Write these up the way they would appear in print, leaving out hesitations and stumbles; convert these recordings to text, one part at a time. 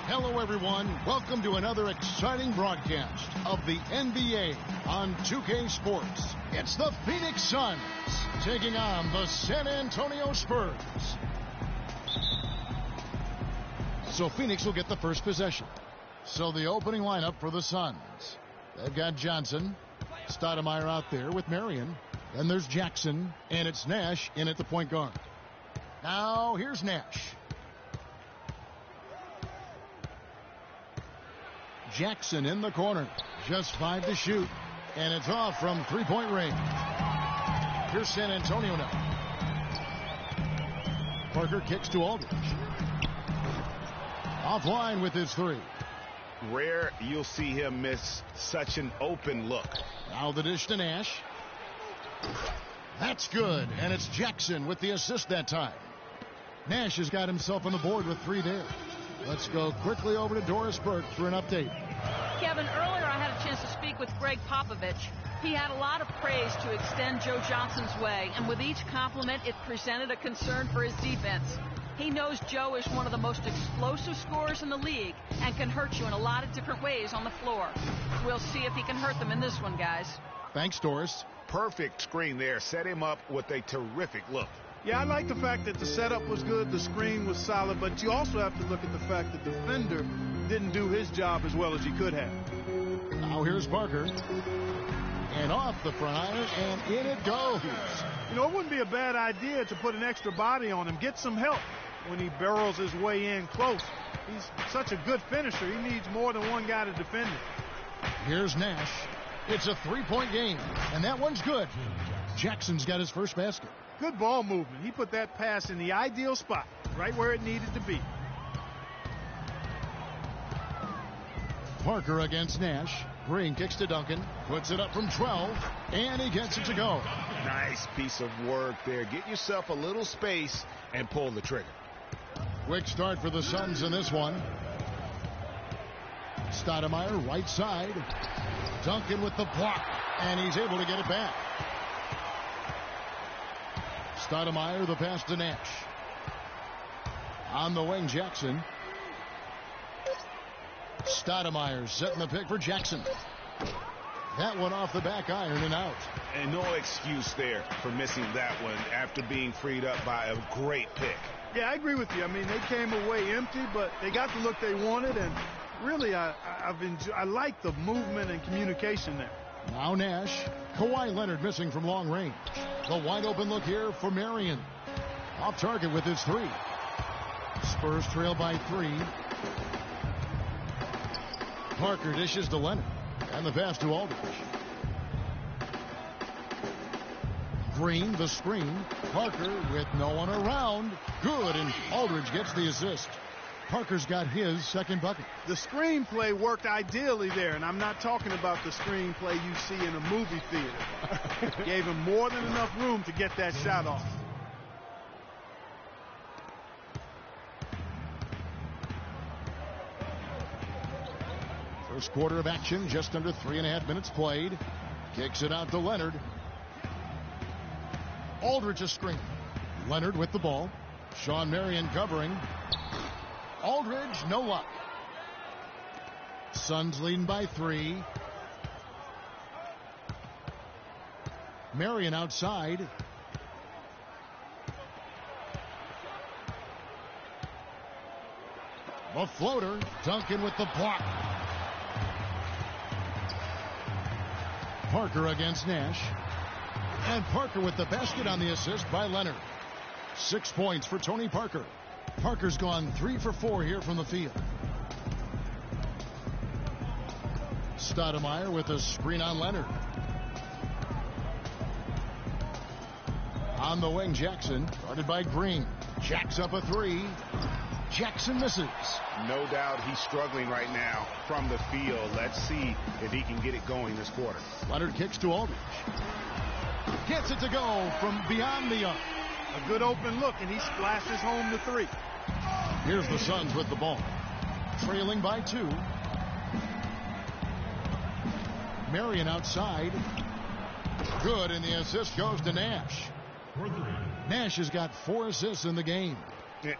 Hello, everyone. Welcome to another exciting broadcast of the NBA on 2K Sports. It's the Phoenix Suns taking on the San Antonio Spurs. So Phoenix will get the first possession. So the opening lineup for the Suns. They've got Johnson, Stoudemire out there with Marion. Then there's Jackson, and it's Nash in at the point guard. Now here's Nash. Jackson in the corner. Just 5 to shoot. And it's off from three-point range. Here's San Antonio now. Parker kicks to Aldridge. Offline with his three. Rare you'll see him miss such an open look. Now the dish to Nash. That's good. And it's Jackson with the assist that time. Nash has got himself on the board with 3 there. Let's go quickly over to Doris Burke for an update. Kevin, earlier I had a chance to speak with Greg Popovich. He had a lot of praise to extend Joe Johnson's way, and with each compliment, it presented a concern for his defense. He knows Joe is one of the most explosive scorers in the league and can hurt you in a lot of different ways on the floor. We'll see if he can hurt them in this one, guys. Thanks, Doris. Perfect screen there. Set him up with a terrific look. Yeah, I like the fact that the setup was good, the screen was solid, but you also have to look at the fact that the defender didn't do his job as well as he could have. Now here's Parker. And off the front iron, and in it goes. You know, it wouldn't be a bad idea to put an extra body on him, get some help when he barrels his way in close. He's such a good finisher. He needs more than one guy to defend him. Here's Nash. It's a three-point game, and that one's good. Jackson's got his first basket. Good ball movement. He put that pass in the ideal spot, right where it needed to be. Parker against Nash. Green kicks to Duncan, puts it up from 12, and he gets it to go. Nice piece of work there. Get yourself a little space and pull the trigger. Quick start for the Suns in this one. Stoudemire right side. Duncan with the block, and he's able to get it back. Stoudemire, the pass to Nash. On the wing, Jackson. Stoudemire setting the pick for Jackson. That one off the back iron and out. And no excuse there for missing that one after being freed up by a great pick. Yeah, I agree with you. I mean, they came away empty, but they got the look they wanted, and really, I like the movement and communication there. Now Nash. Kawhi Leonard missing from long range. The wide open look here for Marion. Off target with his three. Spurs trail by 3. Parker dishes to Leonard. And the pass to Aldridge. Green, the screen. Parker with no one around. Good, and Aldridge gets the assist. Parker's got his second bucket. The screenplay worked ideally there, and I'm not talking about the screenplay you see in a movie theater. Gave him more than enough room to get that shot off. First quarter of action, just under 3.5 minutes played. Kicks it out to Leonard. Aldridge a screen. Leonard with the ball. Sean Marion covering. Aldridge, no luck. Suns leading by 3. Marion outside. The floater. Duncan with the block. Parker against Nash. And Parker with the basket on the assist by Leonard. 6 points for Tony Parker. Parker's gone 3 for 4 here from the field. Stoudemire with a screen on Leonard. On the wing, Jackson. Guarded by Green. Jacks up a 3. Jackson misses. No doubt he's struggling right now from the field. Let's see if he can get it going this quarter. Leonard kicks to Aldridge. Gets it to go from beyond the arc. A good open look, and he splashes home the 3. Here's the Suns with the ball. Trailing by 2. Marion outside. Good, and the assist goes to Nash. Nash has got 4 assists in the game.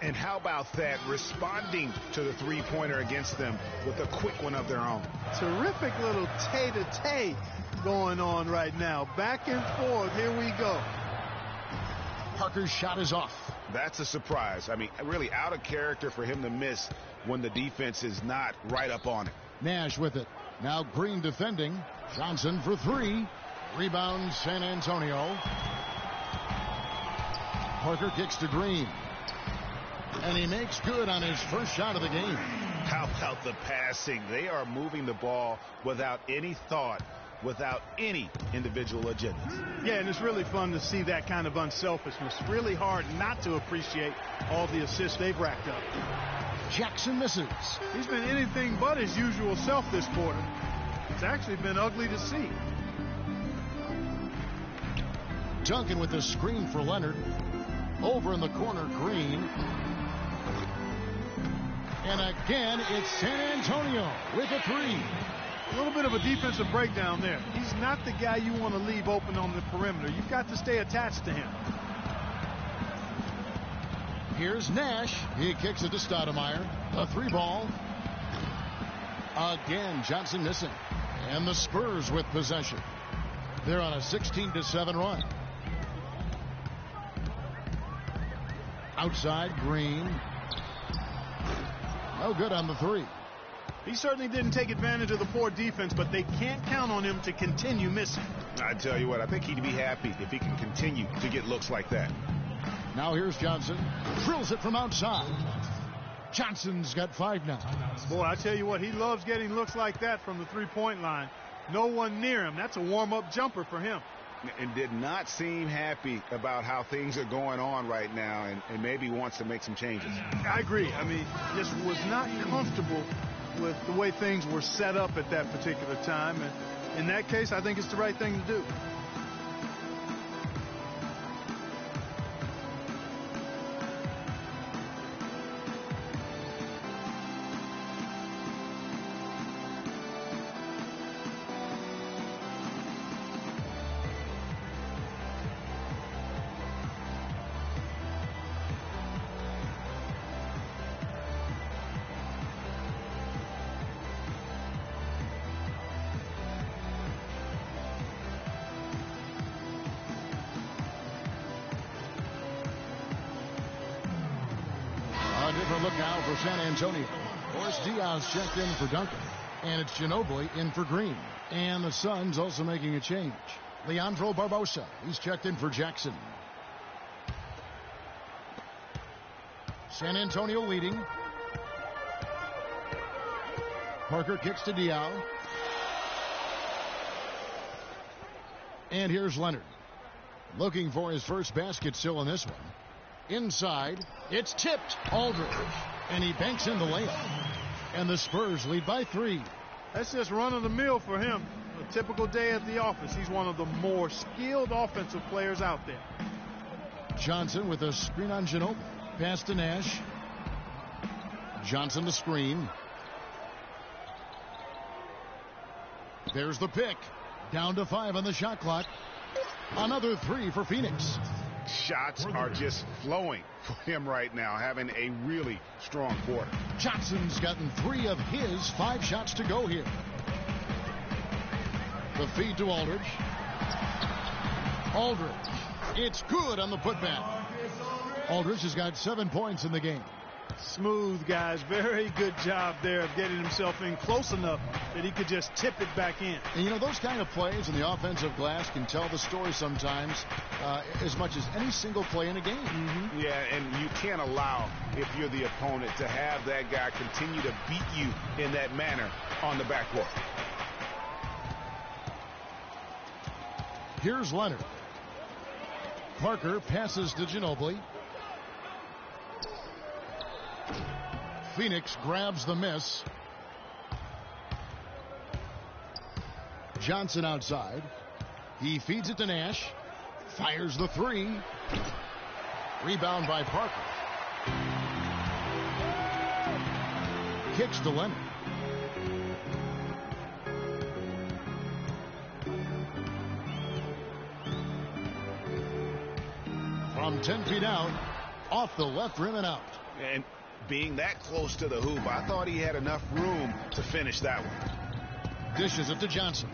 And how about that, responding to the three-pointer against them with a quick one of their own. Terrific little tay-to-tay going on right now. Back and forth. Here we go. Parker's shot is off. That's a surprise. I mean, really out of character for him to miss when the defense is not right up on it. Nash with it. Now Green defending. Johnson for three. Rebound San Antonio. Parker kicks to Green. And he makes good on his first shot of the game. How about the passing? They are moving the ball without any thought, without any individual agenda. Yeah, and it's really fun to see that kind of unselfishness. Really hard not to appreciate all the assists they've racked up. Jackson misses. He's been anything but his usual self this quarter. It's actually been ugly to see. Duncan with the screen for Leonard. Over in the corner, Green. And again, it's San Antonio with a three. A little bit of a defensive breakdown there. He's not the guy you want to leave open on the perimeter. You've got to stay attached to him. Here's Nash. He kicks it to Stoudemire. A three ball. Again, Johnson missing. And the Spurs with possession. They're on a 16-7 run. Outside, Green. No good on the three. He certainly didn't take advantage of the poor defense, but they can't count on him to continue missing. I tell you what, I think he'd be happy if he can continue to get looks like that. Now here's Johnson. Drills it from outside. Johnson's got 5 now. Boy, I tell you what, he loves getting looks like that from the three-point line. No one near him. That's a warm-up jumper for him. And did not seem happy about how things are going on right now, and maybe wants to make some changes. I agree. I mean, just was not comfortable with the way things were set up at that particular time. And in that case, I think it's the right thing to do. Look now for San Antonio. Boris Diaz checked in for Duncan. And it's Ginobili in for Green. And the Suns also making a change. Leandro Barbosa. He's checked in for Jackson. San Antonio leading. Parker kicks to Diaz. And here's Leonard. Looking for his first basket still in this one. Inside, it's tipped. Aldridge. And he banks in the layup. And the Spurs lead by 3. That's just run-of-the-mill for him. A typical day at the office. He's one of the more skilled offensive players out there. Johnson with a screen on Ginobili. Pass to Nash. Johnson the screen. There's the pick. Down to 5 on the shot clock. Another 3 for Phoenix. Shots are just flowing for him right now, having a really strong quarter. Johnson's gotten 3 of his 5 shots to go here. The feed to Aldridge. Aldridge. It's good on the putback. Aldridge has got 7 points in the game. Smooth, guys. Very good job there of getting himself in close enough that he could just tip it back in. And you know, those kind of plays in the offensive glass can tell the story sometimes as much as any single play in a game. Mm-hmm. Yeah, and you can't allow, if you're the opponent, to have that guy continue to beat you in that manner on the backcourt. Here's Leonard. Parker passes to Ginobili. Phoenix grabs the miss. Johnson outside. He feeds it to Nash. Fires the 3. Rebound by Parker. Kicks to Leonard. From 10 feet out, Off the left rim and out. And being that close to the hoop, I thought he had enough room to finish that one. Dishes it to Johnson.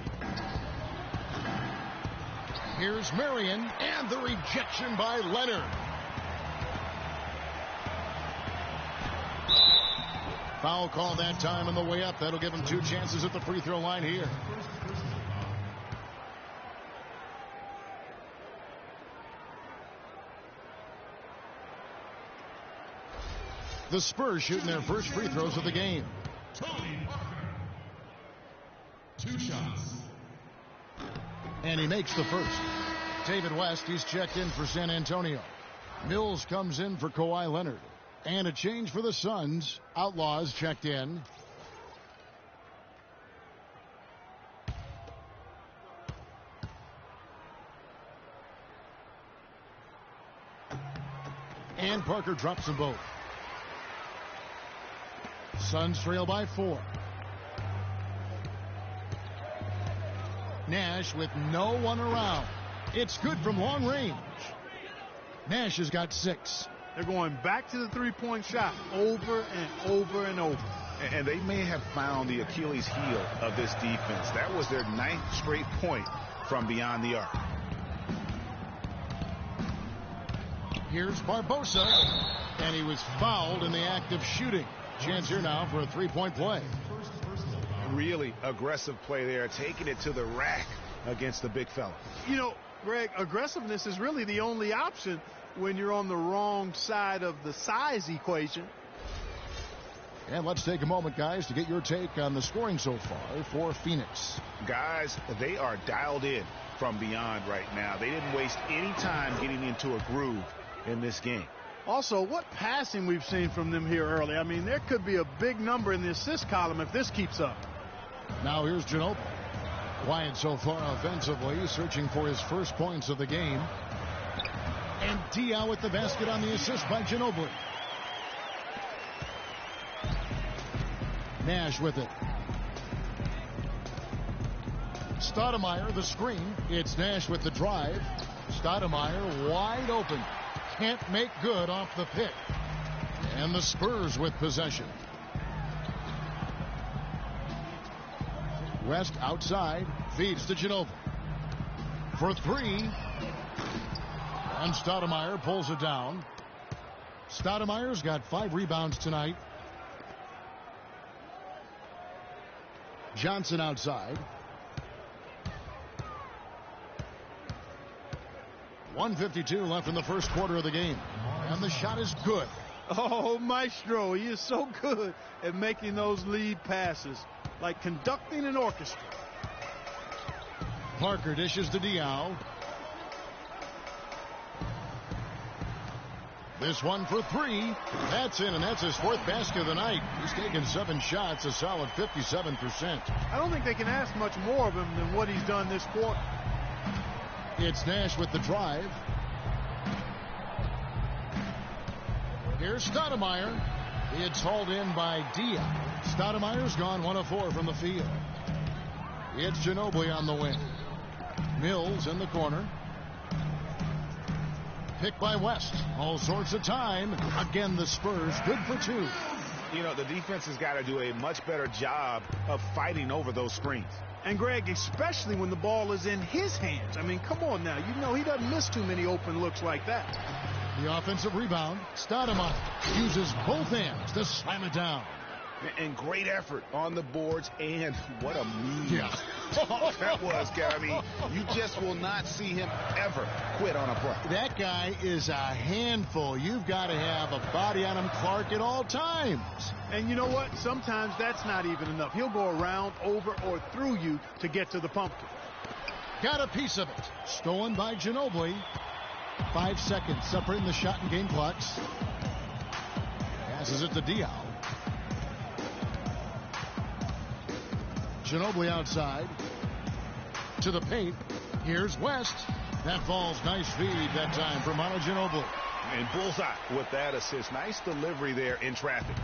Here's Marion, and the rejection by Leonard. Foul call that time on the way up. That'll give him 2 chances at the free throw line here. The Spurs shooting their first free throws of the game. Tony Parker. 2 shots. And he makes the first. David West, he's checked in for San Antonio. Mills comes in for Kawhi Leonard. And a change for the Suns. Outlaws checked in. And Parker drops them both. Suns trail by 4. Nash with no one around. It's good from long range. Nash has got 6. They're going back to the three-point shot over and over and over. And they may have found the Achilles heel of this defense. That was their 9th straight point from beyond the arc. Here's Barbosa, and he was fouled in the act of shooting. Chance here now for a 3-point play. Really aggressive play there, taking it to the rack against the big fella. You know, Greg, aggressiveness is really the only option when you're on the wrong side of the size equation. And let's take a moment, guys, to get your take on the scoring so far for Phoenix. Guys, they are dialed in from beyond right now. They didn't waste any time getting into a groove in this game. Also, what passing we've seen from them here early. I mean, there could be a big number in the assist column if this keeps up. Now here's Ginobili. Quiet so far offensively, searching for his first points of the game. And Diaw with the basket on the assist by Ginobili. Nash with it. Stoudemire the screen. It's Nash with the drive. Stoudemire wide open. Can't make good off the pick. And the Spurs with possession. West outside. Feeds to Ginobili. For 3. And Stoudemire pulls it down. Stoudemire's got 5 rebounds tonight. Johnson outside. 1:52 left in the first quarter of the game. And the shot is good. Oh, Maestro, he is so good at making those lead passes, like conducting an orchestra. Parker dishes to Diaw. This one for 3. That's in, and that's his 4th basket of the night. He's taken 7 shots, a solid 57%. I don't think they can ask much more of him than what he's done this quarter. It's Nash with the drive. Here's Stoudemire. It's hauled in by Diaw. Stoudemire's gone 1 of 4 from the field. It's Ginobili on the wing. Mills in the corner. Picked by West. All sorts of time. Again, the Spurs good for 2. You know, the defense has got to do a much better job of fighting over those screens. And, Greg, especially when the ball is in his hands. I mean, come on now. You know he doesn't miss too many open looks like that. The offensive rebound. Stoudemire uses both hands to slam it down. And great effort on the boards, and what a move. Yeah. That was, I mean, you just will not see him ever quit on a play. That guy is a handful. You've got to have a body on him, Clark, at all times. And you know what? Sometimes that's not even enough. He'll go around, over, or through you to get to the pumpkin. Got a piece of it. Stolen by Ginobili. 5 seconds separating the shot and game clocks. Passes it to Diaw. Ginobili outside. To the paint. Here's West. That falls. Nice feed that time from Manu Ginobili. And bullseye with that assist. Nice delivery there in traffic.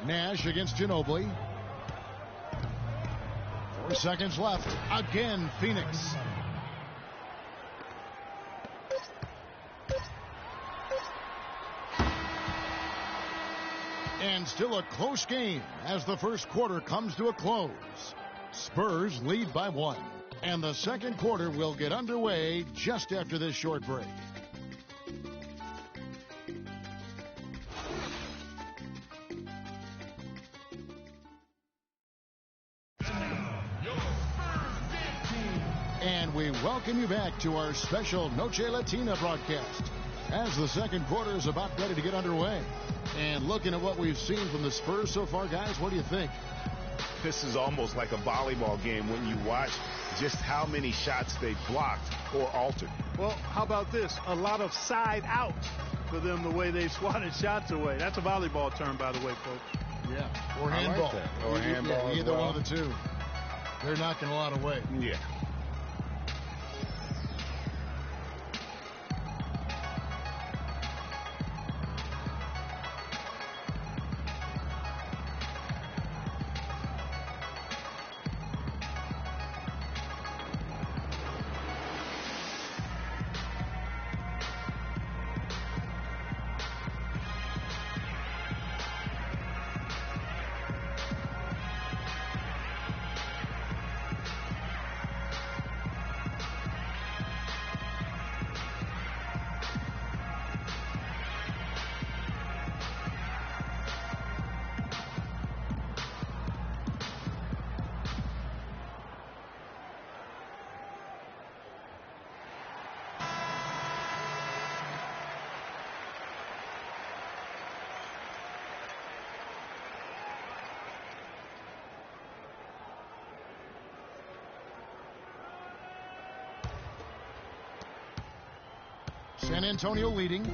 Nash against Ginobili. 4 seconds left. Again, Phoenix. And still a close game as the first quarter comes to a close. Spurs lead by 1. And the second quarter will get underway just after this short break. And we welcome you back to our special Noche Latina broadcast as the second quarter is about ready to get underway. And looking at what we've seen from the Spurs so far, guys, what do you think? This is almost like a volleyball game when you watch just how many shots they blocked or altered. Well, how about this? A lot of side out for them, the way they swatted shots away. That's a volleyball term, by the way, folks. Yeah, or handball. Like that. Or handball. Either one of the two. They're knocking a lot away. Yeah. San Antonio leading.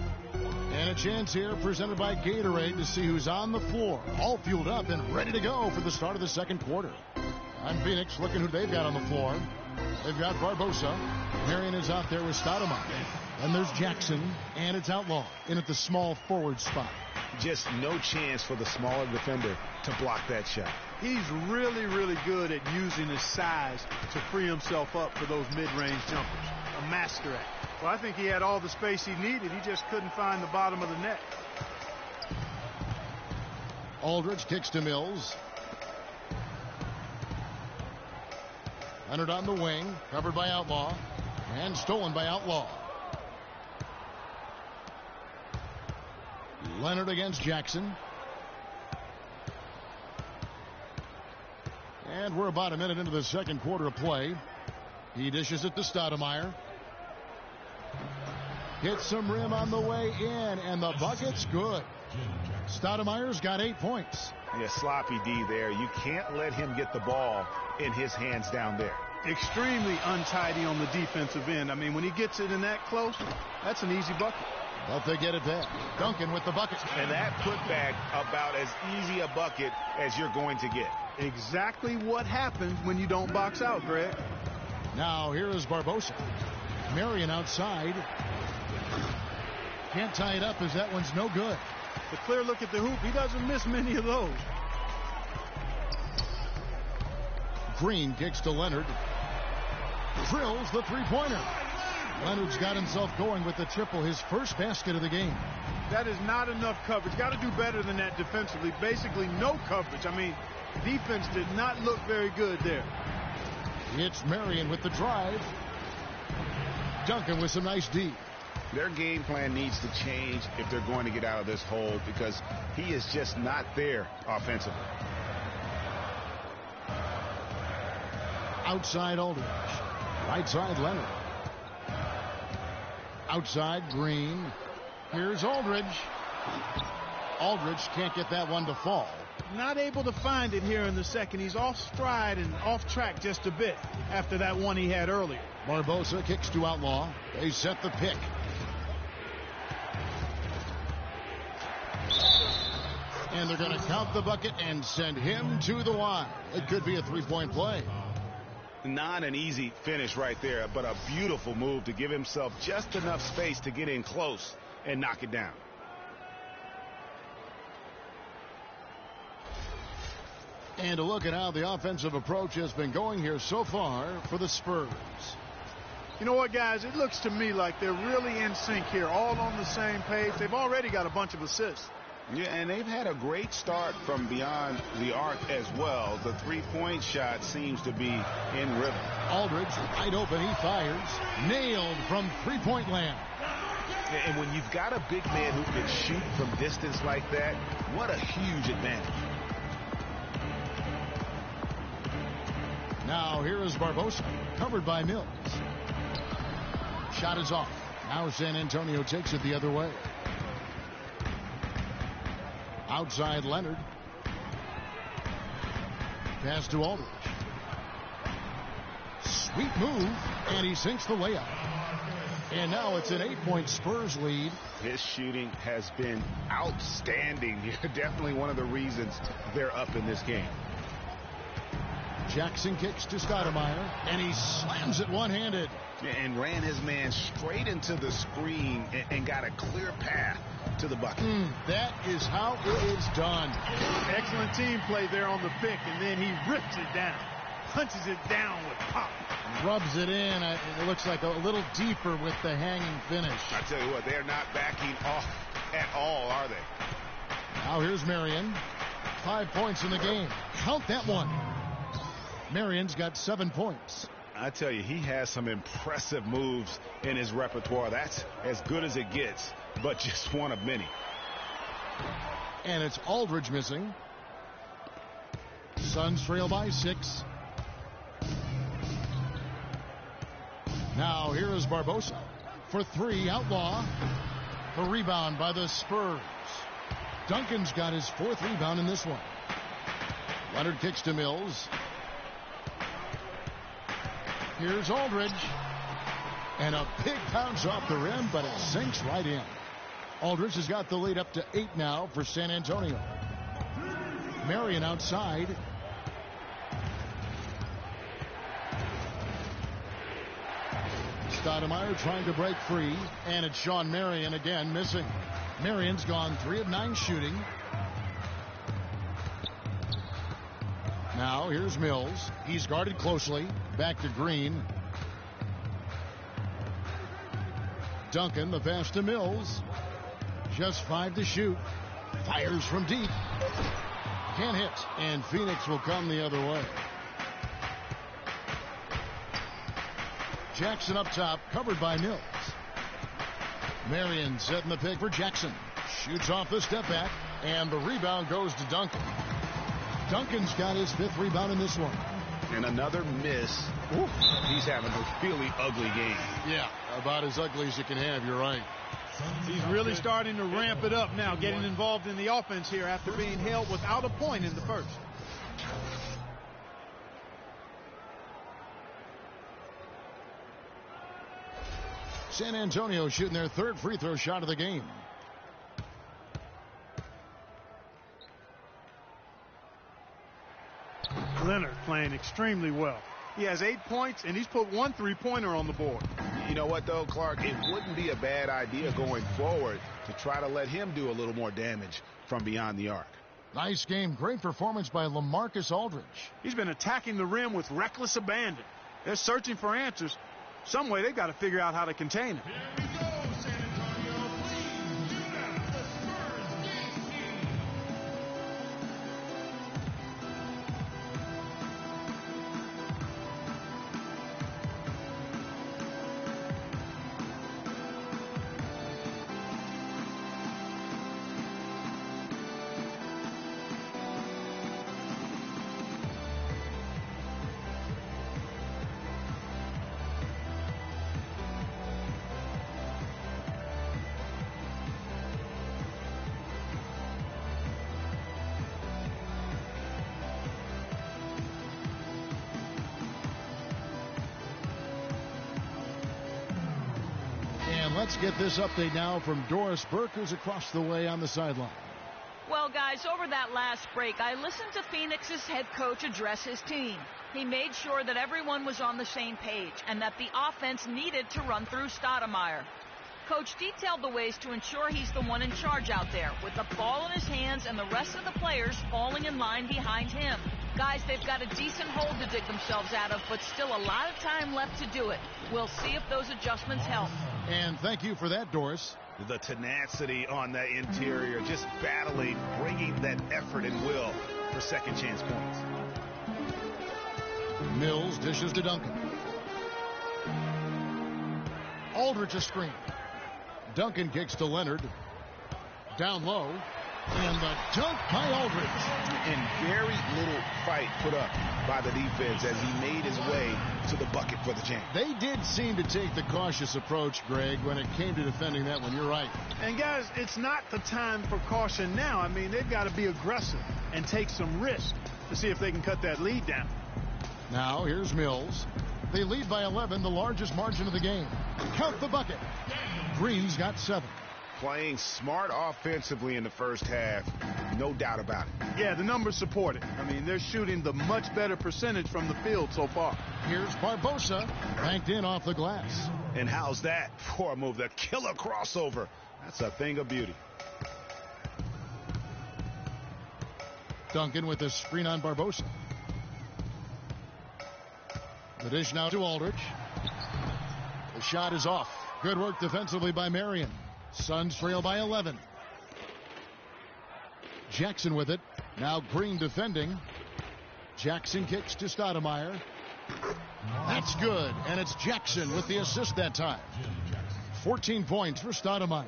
And a chance here presented by Gatorade to see who's on the floor. All fueled up and ready to go for the start of the second quarter. On Phoenix, looking who they've got on the floor. They've got Barbosa. Marion is out there with Stoudemire. And there's Jackson, and it's Outlaw in at the small forward spot. Just no chance for the smaller defender to block that shot. He's really, really good at using his size to free himself up for those mid-range jumpers. A master at it. Well, I think he had all the space he needed. He just couldn't find the bottom of the net. Aldridge kicks to Mills. Leonard on the wing, covered by Outlaw, and stolen by Outlaw. Leonard against Jackson. And we're about a minute into the second quarter of play. He dishes it to Stoudemire. Hits some rim on the way in, and the bucket's good. Stoudemire's got 8 points. Yeah, sloppy D there. You can't let him get the ball in his hands down there. Extremely untidy on the defensive end. I mean, when he gets it in that close, that's an easy bucket. But they get it back. Duncan with the bucket. And that putback about as easy a bucket as you're going to get. Exactly what happens when you don't box out, Greg. Now here is Barbosa. Marion outside. Can't tie it up as that one's no good. The clear look at the hoop. He doesn't miss many of those. Green kicks to Leonard. Drills the three-pointer. Leonard's got himself going with the triple, his first basket of the game. That is not enough coverage. Got to do better than that defensively. Basically no coverage. I mean, defense did not look very good there. It's Marion with the drive. Duncan with some nice D. Their game plan needs to change if they're going to get out of this hole, because he is just not there offensively. Outside Aldridge. Right side Leonard. Outside Green. Here's Aldridge. Aldridge can't get that one to fall. Not able to find it here in the second. He's off stride and off track just a bit after that one he had earlier. Barbosa kicks to Outlaw. They set the pick. And they're going to count the bucket and send him to the line. It could be a three-point play. Not an easy finish right there, but a beautiful move to give himself just enough space to get in close and knock it down. And to look at how the offensive approach has been going here so far for the Spurs. You know what, guys? It looks to me like they're really in sync here, all on the same page. They've already got a bunch of assists. Yeah, and they've had a great start from beyond the arc as well. The three-point shot seems to be in rhythm. Aldridge, wide open, he fires. Nailed from three-point land. And when you've got a big man who can shoot from distance like that, what a huge advantage. Now here is Barbosa, covered by Mills. Shot is off. Now San Antonio takes it the other way. Outside Leonard. Pass to Aldridge. Sweet move, and he sinks the layup. And now it's an 8-point Spurs lead. His shooting has been outstanding. Definitely one of the reasons they're up in this game. Jackson kicks to Stoudemire, and he slams it one-handed. And ran his man straight into the screen and got a clear path to the bucket. That is how it is done. Excellent team play there on the pick, and then he rips it down. Punches it down with pop. Rubs it in. It looks like a little deeper with the hanging finish. I tell you what, they're not backing off at all, are they? Now here's Marion. 5 points in the game. Count that one. Marion's got 7 points. I tell you, he has some impressive moves in his repertoire. That's as good as it gets, but just one of many. And it's Aldridge missing. Suns trail by 6. Now here is Barbosa for 3. Outlaw. The rebound by the Spurs. Duncan's got his 4th rebound in this one. Leonard kicks to Mills. Here's Aldridge. And a big bounce off the rim, but it sinks right in. Aldridge has got the lead up to 8 now for San Antonio. Marion outside. Stoudemire trying to break free, and it's Sean Marion again missing. Marion's gone 3 of 9 shooting. Now here's Mills. He's guarded closely. Back to Green. Duncan, the pass to Mills. Just 5 to shoot. Fires from deep. Can't hit, and Phoenix will come the other way. Jackson up top, covered by Mills. Marion setting the pick for Jackson. Shoots off the step back, and the rebound goes to Duncan. Duncan's got his 5th rebound in this one. And another miss. Ooh, he's having a really ugly game. Yeah, about as ugly as you can have, you're right. He's really starting to ramp it up now, getting involved in the offense here after being held without a point in the first. San Antonio shooting their 3rd free throw shot of the game. Leonard playing extremely well. He has 8 points, and he's put 1 3-pointer on the board. You know what, though, Clark? It wouldn't be a bad idea going forward to try to let him do a little more damage from beyond the arc. Nice game. Great performance by LaMarcus Aldridge. He's been attacking the rim with reckless abandon. They're searching for answers. Some way they've got to figure out how to contain him. Here we go, San Antonio. Please do not the Spurs game team. Let's get this update now from Doris Burke, who's across the way on the sideline. Well, guys, over that last break, I listened to Phoenix's head coach address his team. He made sure that everyone was on the same page and that the offense needed to run through Stoudemire. Coach detailed the ways to ensure he's the one in charge out there, with the ball in his hands and the rest of the players falling in line behind him. Guys, they've got a decent hole to dig themselves out of, but still a lot of time left to do it. We'll see if those adjustments help. And thank you for that, Doris. The tenacity on that interior, just battling, bringing that effort and will for second chance points. Mills dishes to Duncan. Aldridge a screen. Duncan kicks to Leonard. Down low. And the dunk by Aldridge. And very little fight put up by the defense as he made his way to the bucket for the jam. They did seem to take the cautious approach, Greg, when it came to defending that one. You're right. And guys, it's not the time for caution now. I mean, they've got to be aggressive and take some risk to see if they can cut that lead down. Now here's Mills. They lead by 11, the largest margin of the game. Count the bucket. Green's got 7. Playing smart offensively in the first half, no doubt about it. Yeah, the numbers support it. I mean, they're shooting the much better percentage from the field so far. Here's Barbosa, banked in off the glass. And how's that for a move? The killer crossover. That's a thing of beauty. Duncan with the screen on Barbosa. The dish now to Aldridge. The shot is off. Good work defensively by Marion. Suns trail by 11. Jackson with it. Now Green defending. Jackson kicks to Stoudemire. That's good. And it's Jackson with the assist that time. 14 points for Stoudemire.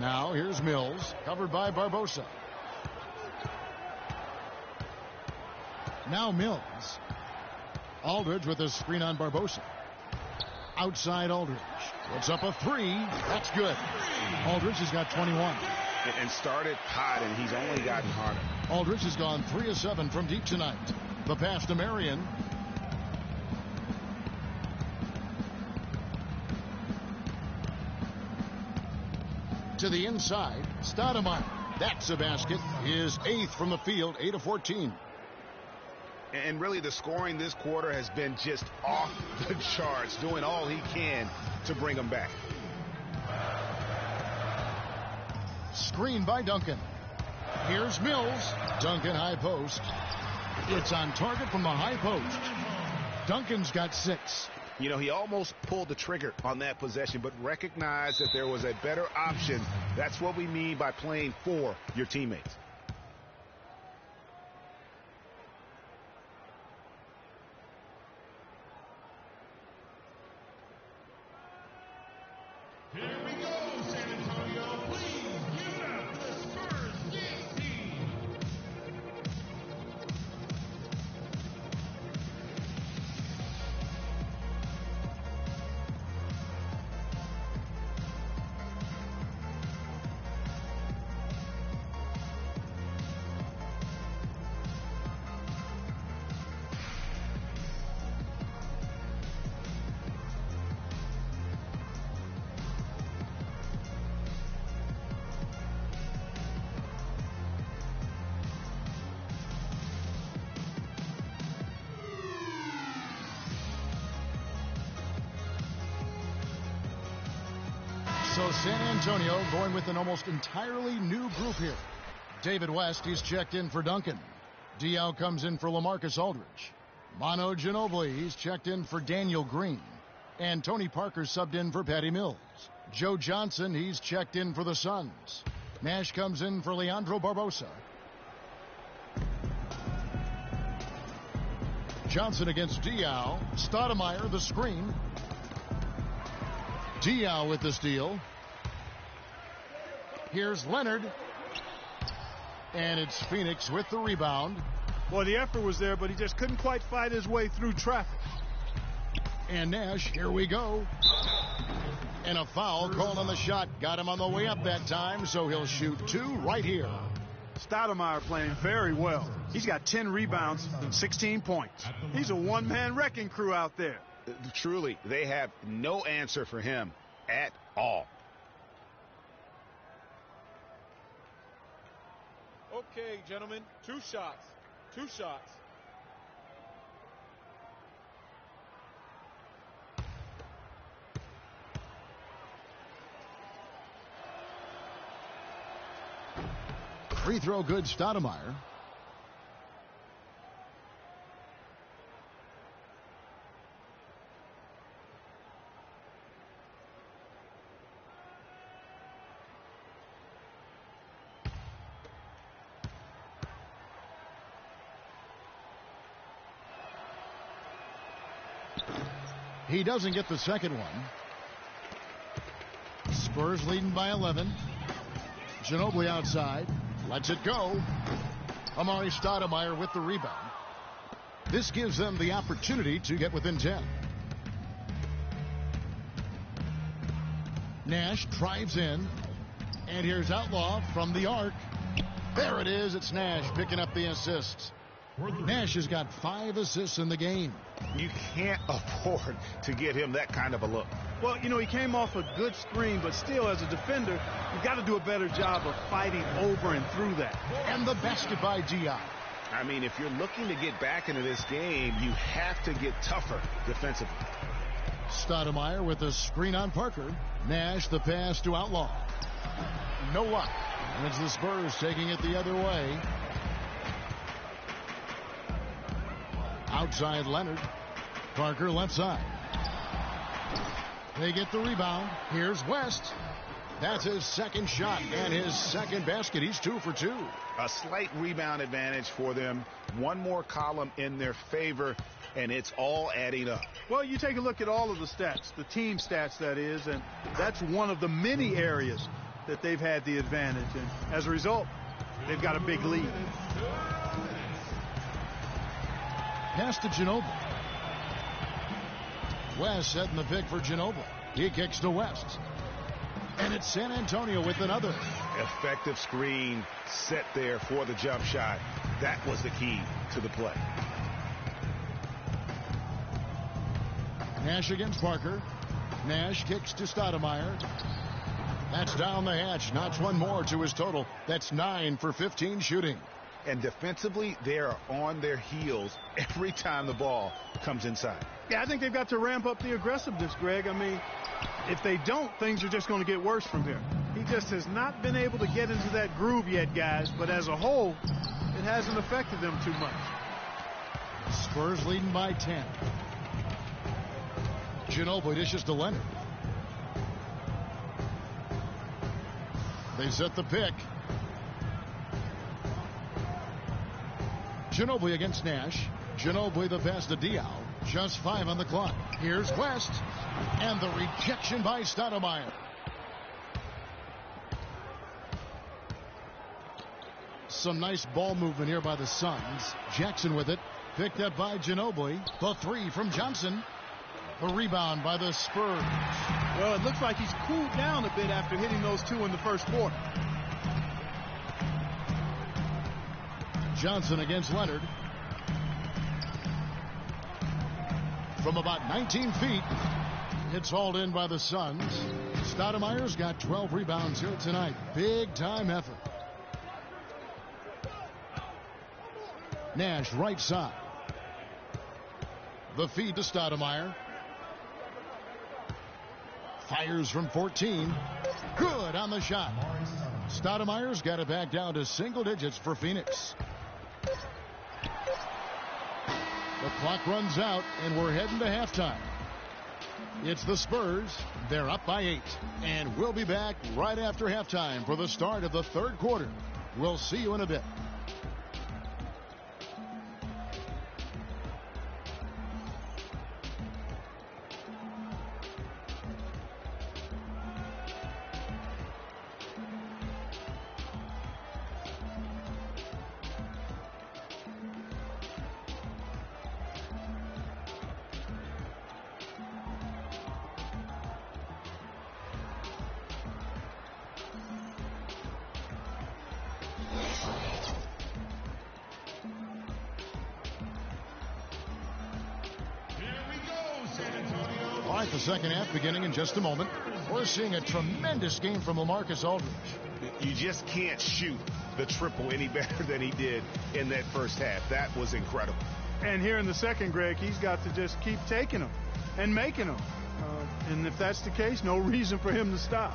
Now here's Mills. Covered by Barbosa. Now Mills. Aldridge with a screen on Barbosa. Outside Aldridge. Puts up a 3. That's good. Aldridge has got 21. And started hot, and he's only gotten harder. Aldridge has gone 3 of 7 from deep tonight. The pass to Marion. To the inside. Stoudemire. That's a basket. His 8th from the field. 8 of 14. And really, the scoring this quarter has been just off the charts, doing all he can to bring them back. Screen by Duncan. Here's Mills. Duncan high post. It's on target from the high post. Duncan's got 6. You know, he almost pulled the trigger on that possession, but recognized that there was a better option. That's what we mean by playing for your teammates. Here we go, San Antonio. Please give it up for the Spurs game team. So San Antonio going with an almost entirely new group here. David West, he's checked in for Duncan. Diaw comes in for LaMarcus Aldridge. Manu Ginobili, he's checked in for Daniel Green. And Tony Parker subbed in for Patty Mills. Joe Johnson, he's checked in for the Suns. Nash comes in for Leandro Barbosa. Johnson against Diaw. Stoudemire, the screen. Diaw with the steal. Here's Leonard. And it's Phoenix with the rebound. Well, the effort was there, but he just couldn't quite fight his way through traffic. And Nash, here we go. And a foul called on the shot. Got him on the way up that time, so he'll shoot 2 right here. Stoudemire playing very well. He's got 10 rebounds, 16 points. He's a one-man wrecking crew out there. Truly, they have no answer for him at all. Okay, gentlemen, 2 shots. 2 shots. Free throw good, Stoudemire. He doesn't get the second one. Spurs leading by 11. Ginobili outside. Lets it go. Amari Stoudemire with the rebound. This gives them the opportunity to get within 10. Nash drives in. And here's Outlaw from the arc. There it is. It's Nash picking up the assists. Nash has got 5 assists in the game. You can't afford to get him that kind of a look. Well, you know, he came off a good screen, but still, as a defender, you got to do a better job of fighting over and through that. And the basket by Diop. I mean, if you're looking to get back into this game, you have to get tougher defensively. Stoudemire with a screen on Parker. Nash the pass to Outlaw. No luck. And it's the Spurs taking it the other way. Outside Leonard. Parker left side. They get the rebound. Here's West. That's his second shot and his second basket. He's 2 for 2. A slight rebound advantage for them. One more column in their favor, and it's all adding up. Well, you take a look at all of the stats, the team stats, that is, and that's one of the many areas that they've had the advantage. And as a result, they've got a big lead. Pass to Ginobili. West setting the pick for Ginobili. He kicks to West. And it's San Antonio with another. Effective screen set there for the jump shot. That was the key to the play. Nash against Parker. Nash kicks to Stoudemire. That's down the hatch. Knocks one more to his total. That's 9 for 15 shooting. And defensively, they are on their heels every time the ball comes inside. Yeah, I think they've got to ramp up the aggressiveness, Greg. I mean, if they don't, things are just going to get worse from here. He just has not been able to get into that groove yet, guys. But as a whole, it hasn't affected them too much. Spurs leading by 10. Ginobili dishes to Leonard. They set the pick. Ginobili against Nash. Ginobili the pass to Diop. Just 5 on the clock. Here's West. And the rejection by Stoudemire. Some nice ball movement here by the Suns. Jackson with it. Picked up by Ginobili. The 3 from Johnson. The rebound by the Spurs. Well, it looks like he's cooled down a bit after hitting those 2 in the first quarter. Johnson against Leonard. From about 19 feet. It's hauled in by the Suns. Stoudemire's got 12 rebounds here tonight. Big time effort. Nash right side. The feed to Stoudemire. Fires from 14. Good on the shot. Stoudemire's got it back down to single digits for Phoenix. The clock runs out, and we're heading to halftime. It's the Spurs. They're up by 8. And we'll be back right after halftime for the start of the third quarter. We'll see you in a bit. All right, the second half beginning in just a moment. We're seeing a tremendous game from LaMarcus Aldridge. You just can't shoot the triple any better than he did in that first half. That was incredible. And here in the second, Greg, he's got to just keep taking them and making them. And if that's the case, no reason for him to stop.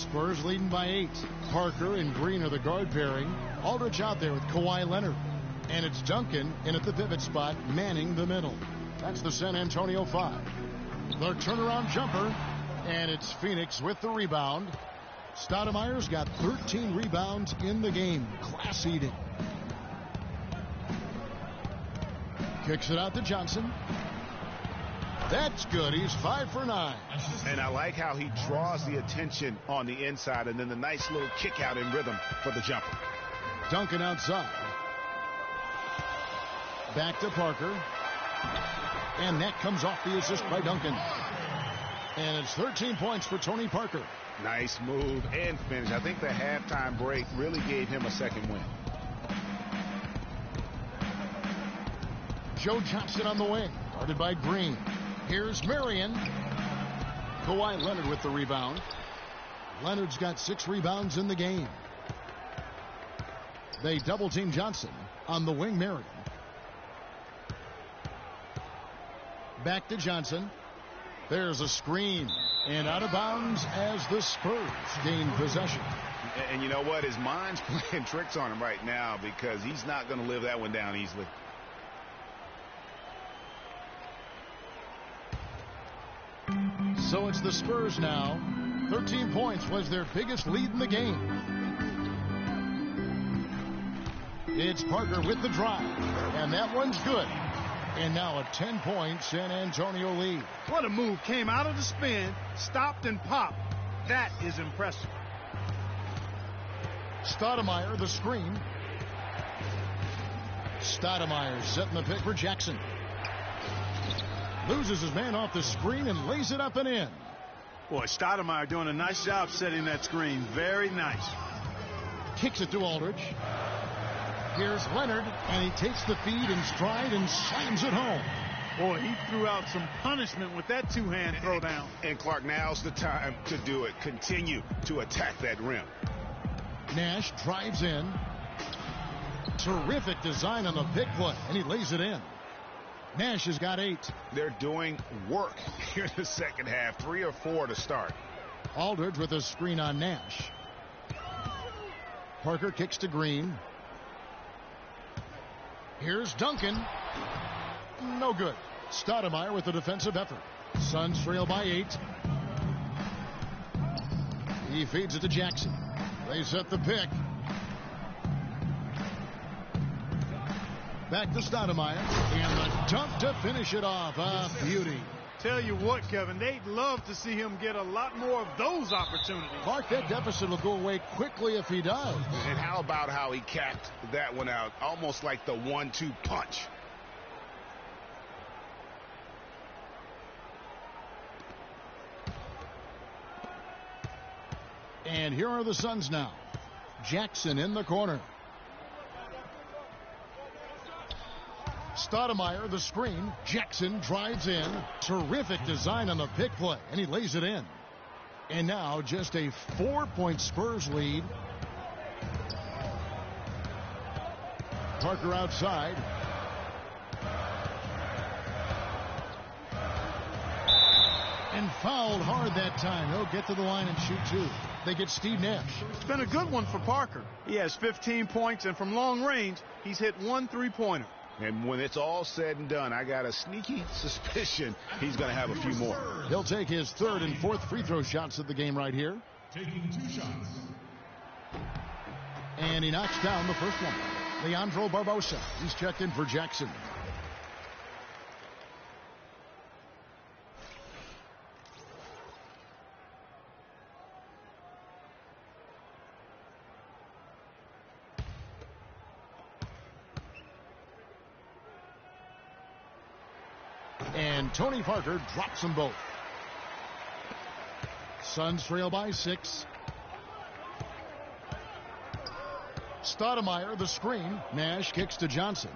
Spurs leading by 8. Parker and Green are the guard pairing. Aldridge out there with Kawhi Leonard. And it's Duncan in at the pivot spot, manning the middle. That's the San Antonio 5. The turnaround jumper. And it's Phoenix with the rebound. Stoudemire's got 13 rebounds in the game. Class eating. Kicks it out to Johnson. That's good. He's 5 for 9. And I like how he draws the attention on the inside, and then the nice little kick out in rhythm for the jumper. Duncan outside. Back to Parker. And that comes off the assist by Duncan. And it's 13 points for Tony Parker. Nice move and finish. I think the halftime break really gave him a second win. Joe Johnson on the wing, guarded by Green. Here's Marion. Kawhi Leonard with the rebound. Leonard's got 6 rebounds in the game. They double team Johnson on the wing. Marion. Back to Johnson. There's a screen and out of bounds as the Spurs gain possession. And you know what? His mind's playing tricks on him right now because he's not going to live that one down easily. So it's the Spurs now. 13 points was their biggest lead in the game. It's Parker with the drive. And that one's good. And now a 10-point San Antonio lead. What a move. Came out of the spin, stopped and popped. That is impressive. Stoudemire, the screen. Stoudemire setting the pick for Jackson. Loses his man off the screen and lays it up and in. Boy, Stoudemire doing a nice job setting that screen. Very nice. Kicks it to Aldridge. Here's Leonard, and he takes the feed in stride and slams it home. Boy, he threw out some punishment with that two-hand throw down. And Clark, now's the time to do it. Continue to attack that rim. Nash drives in. Terrific design on the pick play, and he lays it in. Nash has got 8. They're doing work here in the second half. 3 or 4 to start. Aldridge with a screen on Nash. Parker kicks to Green. Here's Duncan. No good. Stoudemire with the defensive effort. Suns trail by 8. He feeds it to Jackson. They set the pick. Back to Stoudemire. And the dunk to finish it off. A beauty. Tell you what, Kevin, they'd love to see him get a lot more of those opportunities. Mark, that deficit will go away quickly if he does. And how about how he capped that one out? Almost like the 1-2 punch. And here are the Suns now. Jackson in the corner. Stoudemire, the screen. Jackson drives in. Terrific design on the pick play, and he lays it in. And now just a 4-point Spurs lead. Parker outside. And fouled hard that time. He'll get to the line and shoot 2. They get Steve Nash. It's been a good one for Parker. He has 15 points, and from long range, he's hit 1 3-pointer. And when it's all said and done, I got a sneaky suspicion he's going to have a few more. He'll take his 3rd and 4th free throw shots of the game right here. Taking 2 shots. And he knocks down the first one. Leandro Barbosa. He's checked in for Jackson. And Tony Parker drops them both. Suns trail by 6. Stoudemire, the screen. Nash kicks to Johnson.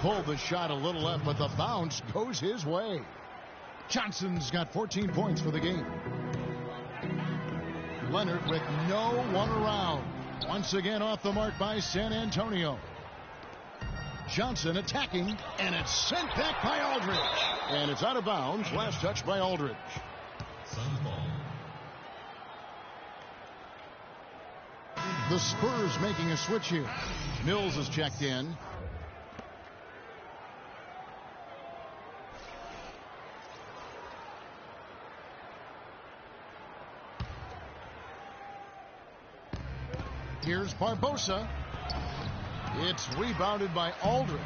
Pulled the shot a little left, but the bounce goes his way. Johnson's got 14 points for the game. Leonard with no one around. Once again off the mark by San Antonio. Johnson attacking, and it's sent back by Aldridge. And it's out of bounds. Last touch by Aldridge. Suns ball. The Spurs making a switch here. Mills is checked in. Here's Barbosa. It's rebounded by Aldridge.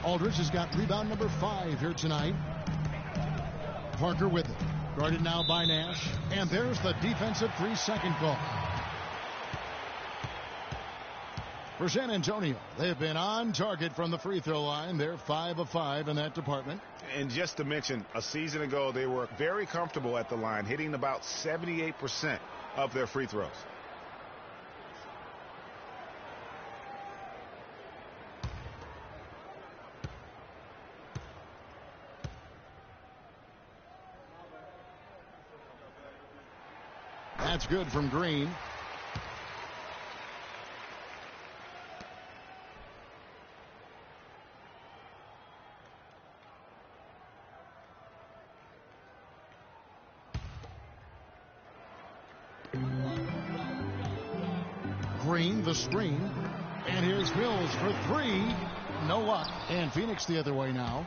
Aldridge has got rebound number 5 here tonight. Parker with it. Guarded now by Nash. And there's the defensive 3-second call. For San Antonio, they've been on target from the free throw line. They're 5 of 5 in that department. And just to mention, a season ago, they were very comfortable at the line, hitting about 78% of their free throws. That's good from Green. Green, the screen. And here's Mills for 3. No luck. And Phoenix the other way now.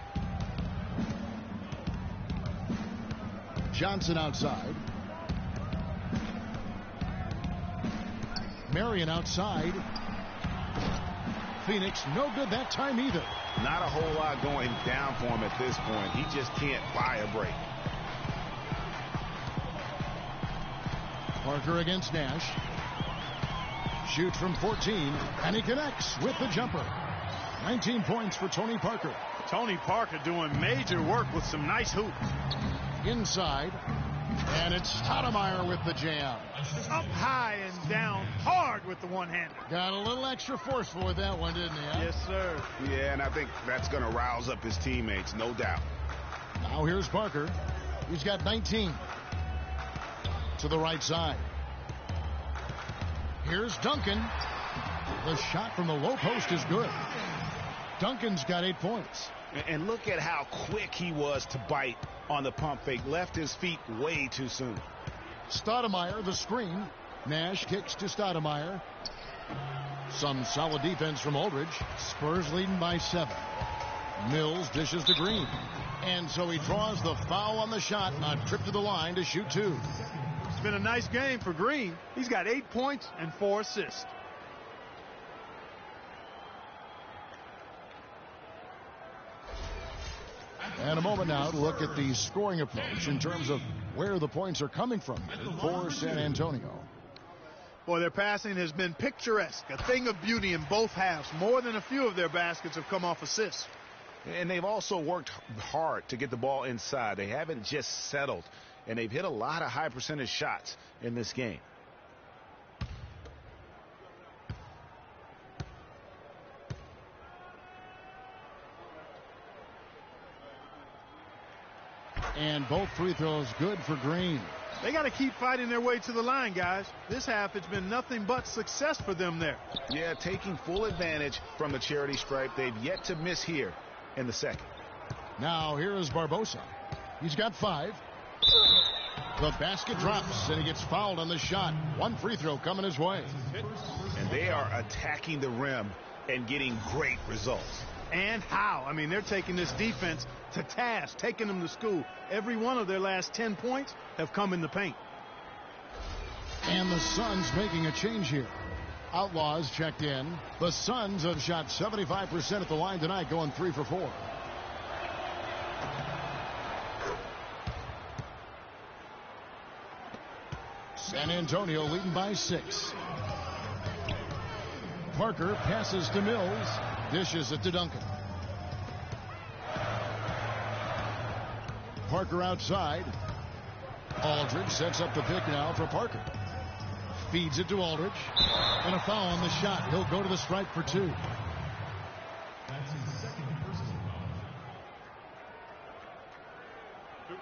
Johnson outside. Marion outside. Phoenix no good that time either. Not a whole lot going down for him at this point. He just can't buy a break. Parker against Nash. Shoots from 14, and he connects with the jumper. 19 points for Tony Parker. Tony Parker doing major work with some nice hoops. Inside, and it's Stoudemire with the jam. Up high and down hard with the one-hander. Got a little extra forceful with that one, didn't he? Huh? Yes, sir. Yeah, and I think that's going to rouse up his teammates, no doubt. Now here's Parker. He's got 19. To the right side. Here's Duncan. The shot from the low post is good. Duncan's got 8 points. And look at how quick he was to bite on the pump fake. Left his feet way too soon. Stoudemire, the screen. Nash kicks to Stoudemire. Some solid defense from Aldridge. Spurs leading by 7. Mills dishes to Green. And so he draws the foul on the shot on a trip to the line to shoot 2. It's been a nice game for Green. He's got 8 points and 4 assists. And a moment now to look at the scoring approach in terms of where the points are coming from for San Antonio. Boy, their passing has been picturesque, a thing of beauty in both halves. More than a few of their baskets have come off assists. And they've also worked hard to get the ball inside. They haven't just settled. And they've hit a lot of high percentage shots in this game. And both free throws good for Green. They got to keep fighting their way to the line, guys. This half, it's been nothing but success for them there. Yeah, taking full advantage from the charity stripe. They've yet to miss here in the second. Now here is Barbosa. He's got 5. The basket drops, and he gets fouled on the shot. 1 free throw coming his way. And they are attacking the rim and getting great results. And how? I mean, they're taking this defense to task, taking them to school. Every one of their last 10 points have come in the paint. And the Suns making a change here. Outlaws checked in. The Suns have shot 75% at the line tonight, going 3 for 4. San Antonio leading by 6. Parker passes to Mills. Dishes it to Duncan. Parker outside. Aldridge sets up the pick now for Parker. Feeds it to Aldridge. And a foul on the shot. He'll go to the stripe for 2. That's his second personal foul.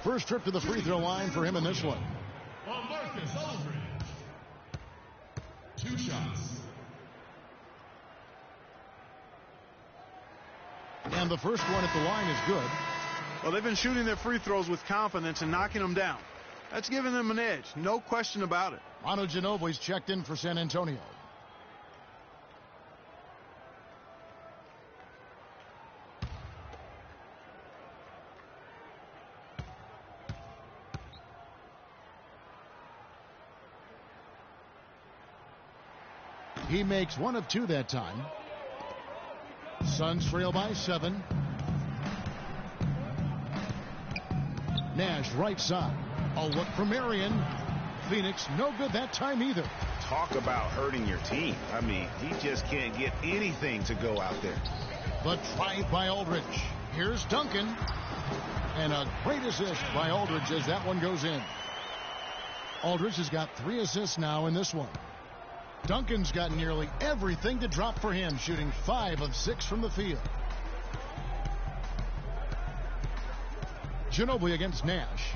First trip to the free throw line for him in this one. Marcus Aldridge. 2 shots. And the first one at the line is good. Well, they've been shooting their free throws with confidence and knocking them down. That's giving them an edge. No question about it. Manu Ginobili's checked in for San Antonio. He makes one of two that time. Suns trail by 7. Nash right side. A look for Marion. Phoenix no good that time either. Talk about hurting your team. I mean, he just can't get anything to go out there. The drive by Aldridge. Here's Duncan. And a great assist by Aldridge as that one goes in. Aldridge has got 3 assists now in this one. Duncan's got nearly everything to drop for him, shooting 5 of 6 from the field. Ginobili against Nash.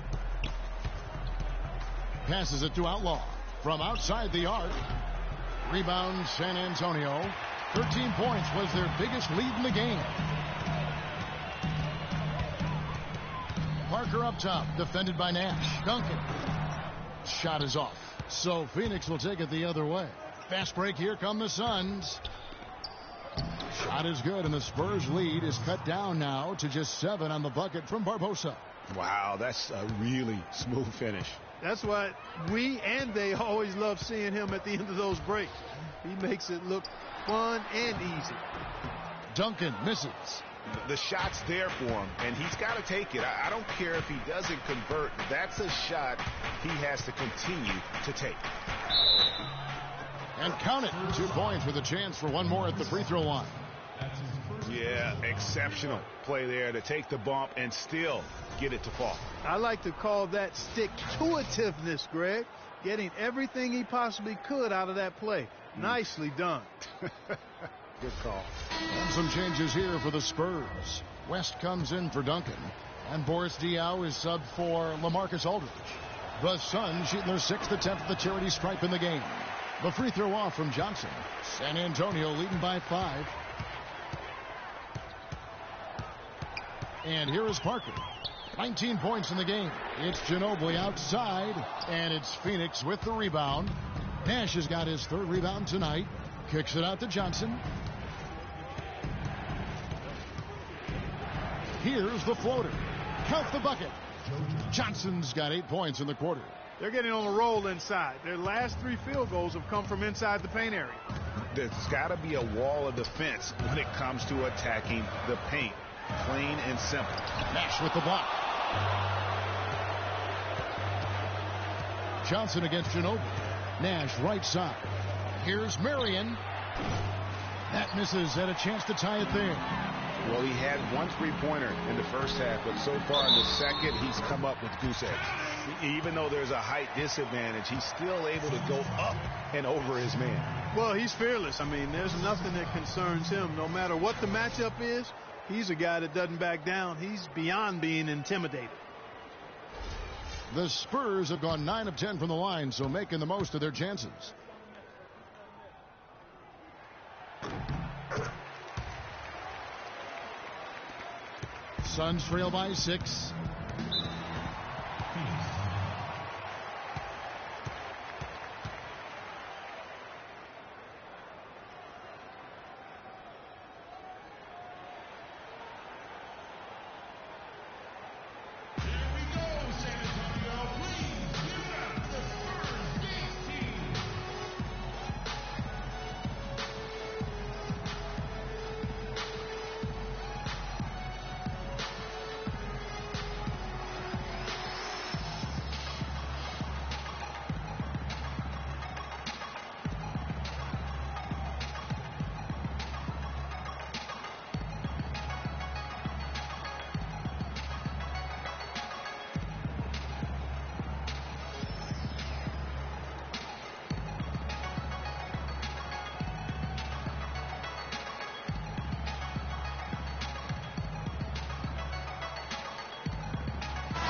Passes it to Outlaw. From outside the arc. Rebound San Antonio. 13 points was their biggest lead in the game. Parker up top, defended by Nash. Duncan. Shot is off. So Phoenix will take it the other way. Fast break, here come the Suns. Shot is good, and the Spurs lead is cut down now to just 7 on the bucket from Barbosa. Wow, that's a really smooth finish. That's why we and they always love seeing him at the end of those breaks. He makes it look fun and easy. Duncan misses. The shot's there for him, and he's got to take it. I don't care if he doesn't convert. That's a shot he has to continue to take. And count it. 2 points with a chance for one more at the free throw line. Yeah, exceptional play there to take the bump and still get it to fall. I like to call that stick-to-itiveness, Greg. Getting everything he possibly could out of that play. Nicely done. Good call. And some changes here for the Spurs. West comes in for Duncan. And Boris Diaw is subbed for LaMarcus Aldridge. The Suns shooting their 6th attempt at the charity stripe in the game. The free throw off from Johnson. San Antonio leading by 5. And here is Parker. 19 points in the game. It's Ginobili outside. And it's Phoenix with the rebound. Nash has got his 3rd rebound tonight. Kicks it out to Johnson. Here's the floater. Count the bucket. Johnson's got 8 points in the quarter. They're getting on a roll inside. Their last 3 field goals have come from inside the paint area. There's got to be a wall of defense when it comes to attacking the paint. Plain and simple. Nash with the block. Johnson against Ginobili. Nash right side. Here's Marion. That misses, and a chance to tie it there. Well, he had 1 3-pointer in the first half, but so far in the second, he's come up with goose eggs. Even though there's a height disadvantage, he's still able to go up and over his man. Well, he's fearless. I mean, there's nothing that concerns him. No matter what the matchup is, he's a guy that doesn't back down. He's beyond being intimidated. The Spurs have gone 9 of 10 from the line, so making the most of their chances. Suns trail by 6.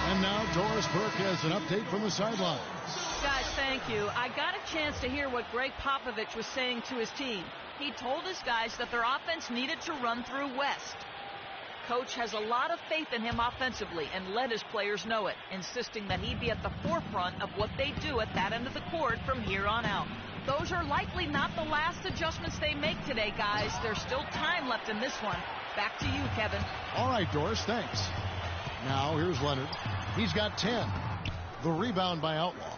And now Doris Burke has an update from the sideline. Guys, thank you. I got a chance to hear what Greg Popovich was saying to his team. He told his guys that their offense needed to run through West. coach has a lot of faith in him offensively and let his players know it, insisting that he be at the forefront of what they do at that end of the court from here on out. Those are likely not the last adjustments they make today, guys. There's still time left in this one. Back to you, Kevin. All right, Doris, thanks. Now here's Leonard. He's got 10. The rebound by Outlaw.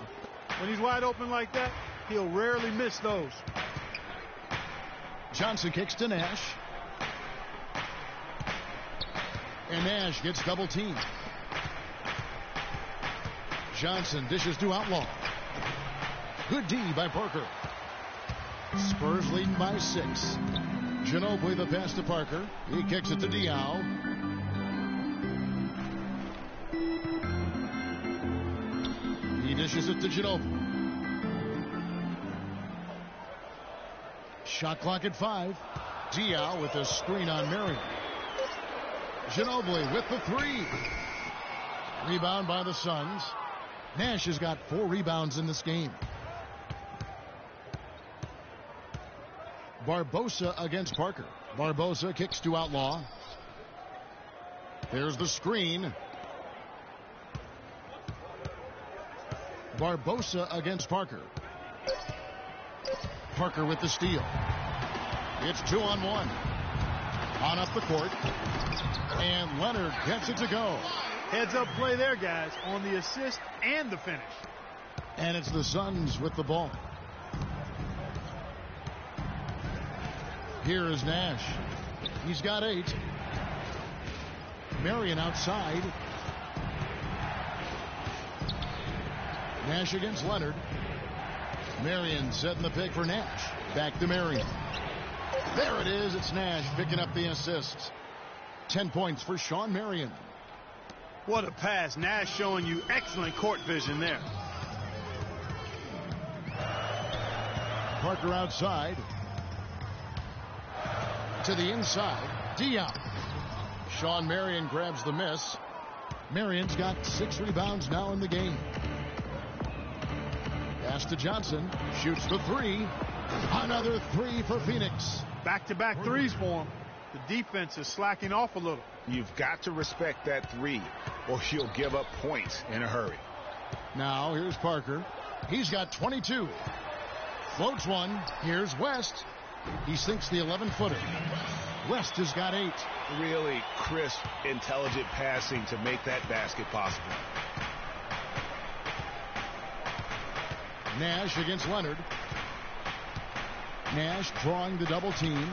When he's wide open like that, he'll rarely miss those. Johnson kicks to Nash. And Nash gets double teamed. Johnson dishes to Outlaw. Good D by Parker. Spurs leading by 6. Ginobili the pass to Parker. He kicks it to Diaw. He dishes it to Ginobili. Shot clock at 5. Diaw with a screen on Marion. Ginobili with the 3. Rebound by the Suns. Nash has got 4 rebounds in this game. Barbosa against Parker. Barbosa kicks to Outlaw. There's the screen. Barbosa against Parker. Parker with the steal. It's 2-on-1. On up the court. And Leonard gets it to go. Heads up play there, guys, on the assist and the finish. And it's the Suns with the ball. Here is Nash. He's got 8. Marion outside. Nash against Leonard. Marion setting the pick for Nash. Back to Marion. There it is. It's Nash picking up the assist. 10 points for Shawn Marion. What a pass. Nash showing you excellent court vision there. Parker outside. To the inside. Diaw. Shawn Marion grabs the miss. Marion's got 6 rebounds now in the game. Pass to Johnson. Shoots the 3. Another 3 for Phoenix. Back-to-back threes for him. The defense is slacking off a little. You've got to respect that 3, or you'll give up points in a hurry. Now here's Parker. He's got 22. Floats one. Here's West. He sinks the 11-footer. West has got 8. Really crisp, intelligent passing to make that basket possible. Nash against Leonard. Nash drawing the double team.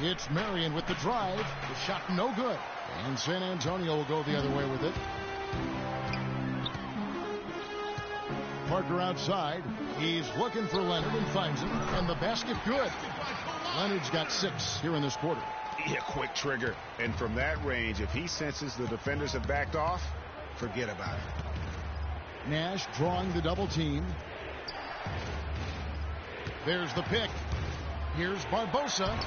It's Marion with the drive. The shot no good. And San Antonio will go the other way with it. Parker outside. He's looking for Leonard and finds him. And the basket good. Leonard's got 6 here in this quarter. Yeah, quick trigger. And from that range, if he senses the defenders have backed off, forget about it. Nash drawing the double team. There's the pick. Here's Barbosa.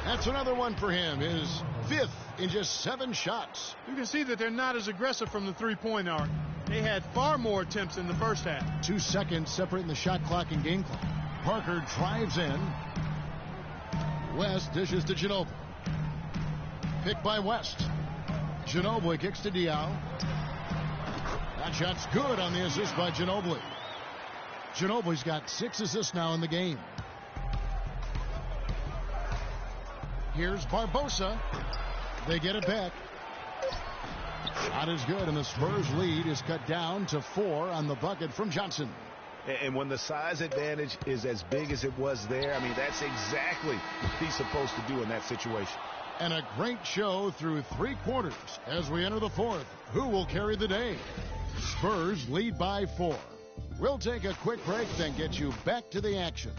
That's another one for him. His 5th in just 7 shots. You can see that they're not as aggressive from the three-point arc. They had far more attempts in the first half. 2 seconds separating the shot clock and game clock. Parker drives in. West dishes to Ginobili. Pick by West. Ginobili kicks to Diaw. That shot's good on the assist by Ginobili. Ginobili's got 6 assists now in the game. Here's Barbosa. They get it back. Shot is good, and the Spurs lead is cut down to 4 on the bucket from Johnson. And when the size advantage is as big as it was there, I mean, that's exactly what he's supposed to do in that situation. And a great show through 3 quarters as we enter the 4th. Who will carry the day? Spurs lead by 4. We'll take a quick break, then get you back to the action.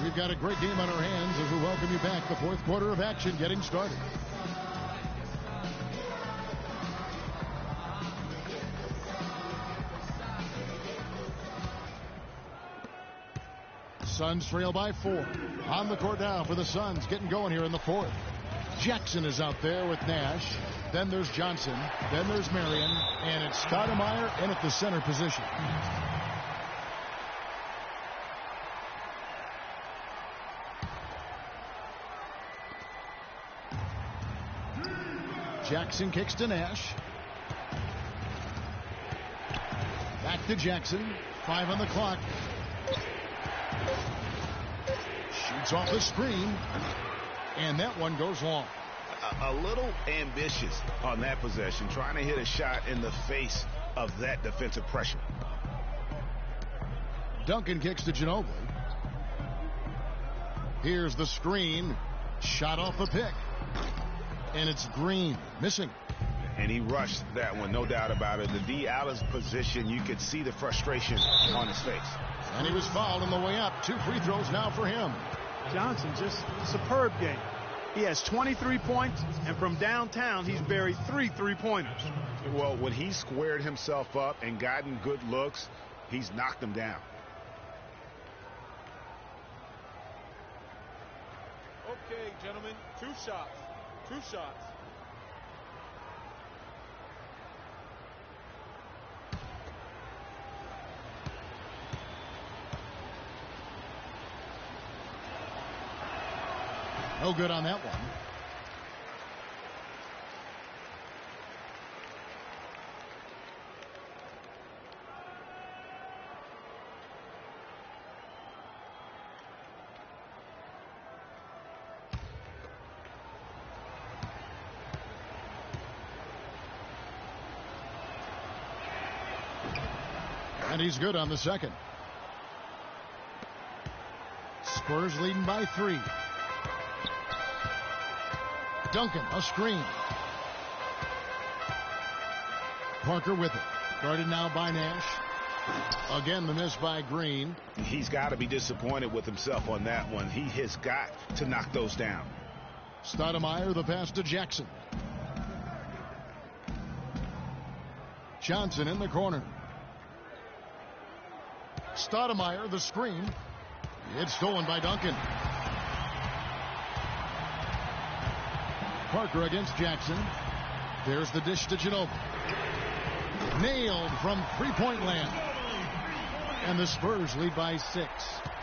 We've got a great game on our hands as we welcome you back. The 4th quarter of action getting started. Suns trail by 4. On the court now for the Suns, getting going here in the 4th. Jackson is out there with Nash. Then there's Johnson. Then there's Marion. And it's Stoudemire in at the center position. Jackson kicks to Nash. Back to Jackson. 5 on the clock. Shoots off the screen. And that one goes long. A little ambitious on that possession, trying to hit a shot in the face of that defensive pressure. Duncan kicks to Ginobili. Here's the screen. Shot off the pick. And it's Green missing. And he rushed that one, no doubt about it. The D out of position, you could see the frustration on his face. And he was fouled on the way up. 2 free throws now for him. Johnson, just a superb game. He has 23 points, and from downtown, he's buried 3 3-pointers. Well, when he squared himself up and gotten good looks, he's knocked them down. Okay, gentlemen, 2 shots. 2 shots. No good on that one. And he's good on the second. Spurs leading by 3. Duncan, a screen. Parker with it. Guarded now by Nash. Again, the miss by Green. He's got to be disappointed with himself on that one. He has got to knock those down. Stoudemire, the pass to Jackson. Johnson in the corner. Stoudemire, the screen. It's stolen by Duncan. Parker against Jackson. There's the dish to Ginobili. Nailed from three-point land. And the Spurs lead by 6.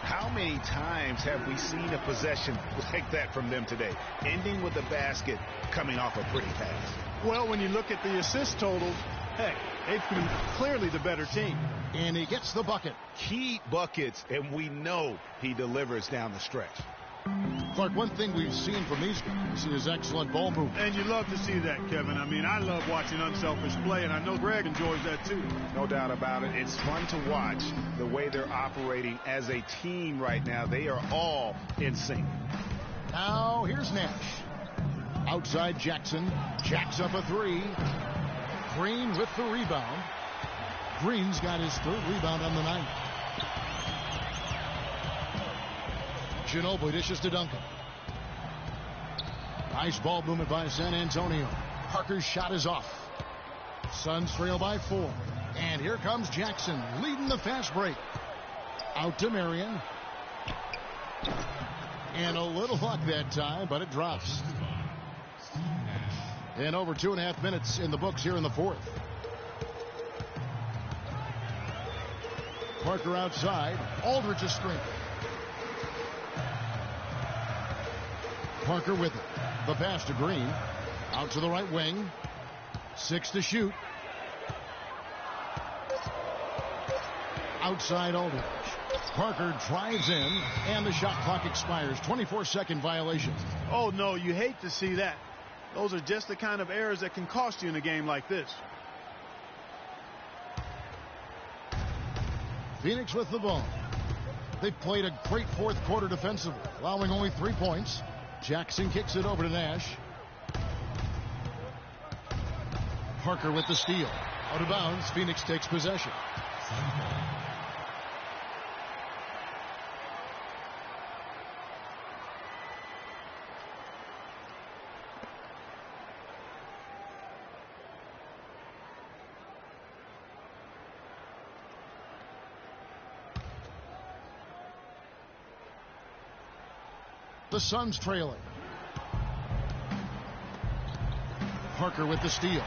How many times have we seen a possession like that from them today? Ending with a basket, coming off a pretty pass. Well, when you look at the assist totals, heck, they've been clearly the better team. And he gets the bucket. Key buckets, and we know he delivers down the stretch. Clark, one thing we've seen from these guys is excellent ball movement. And you love to see that, Kevin. I mean, I love watching unselfish play, and I know Greg enjoys that too. No doubt about it. It's fun to watch the way they're operating as a team right now. They are all in sync. Now, here's Nash. Outside Jackson. Jacks up a 3. Green with the rebound. Green's got his 3rd rebound on the night. Ginobili dishes to Duncan. Nice ball movement by San Antonio. Parker's shot is off. Suns trail by 4. And here comes Jackson leading the fast break. Out to Marion. And a little luck that time, but it drops. And over 2.5 minutes in the books here in the 4th. Parker outside. Aldridge a screen. Parker with it. The pass to Green. Out to the right wing. 6 to shoot. Outside Aldridge. Parker drives in, and the shot clock expires. 24-second violation. Oh, no, you hate to see that. Those are just the kind of errors that can cost you in a game like this. Phoenix with the ball. They played a great 4th quarter defensively, allowing only 3 points. Jackson kicks it over to Nash. Parker with the steal. Out of bounds. Phoenix takes possession. The Suns trailing. Parker with the steal.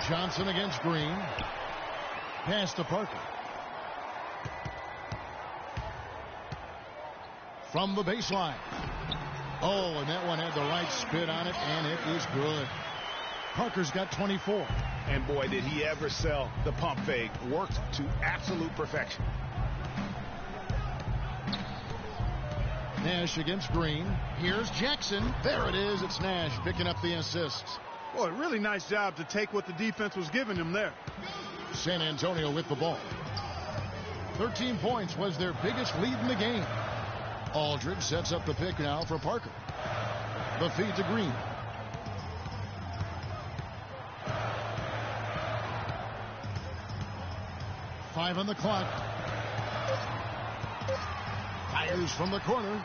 Johnson against Green. Pass to Parker. From the baseline. Oh, and that one had the right spin on it, and it is good. Parker's got 24. And boy, did he ever sell the pump fake. Worked to absolute perfection. Nash against Green. Here's Jackson. There it is. It's Nash picking up the assists. Boy, really nice job to take what the defense was giving him there. San Antonio with the ball. 13 points was their biggest lead in the game. Aldridge sets up the pick now for Parker. The feed to Green. Five on the clock. Fires from the corner.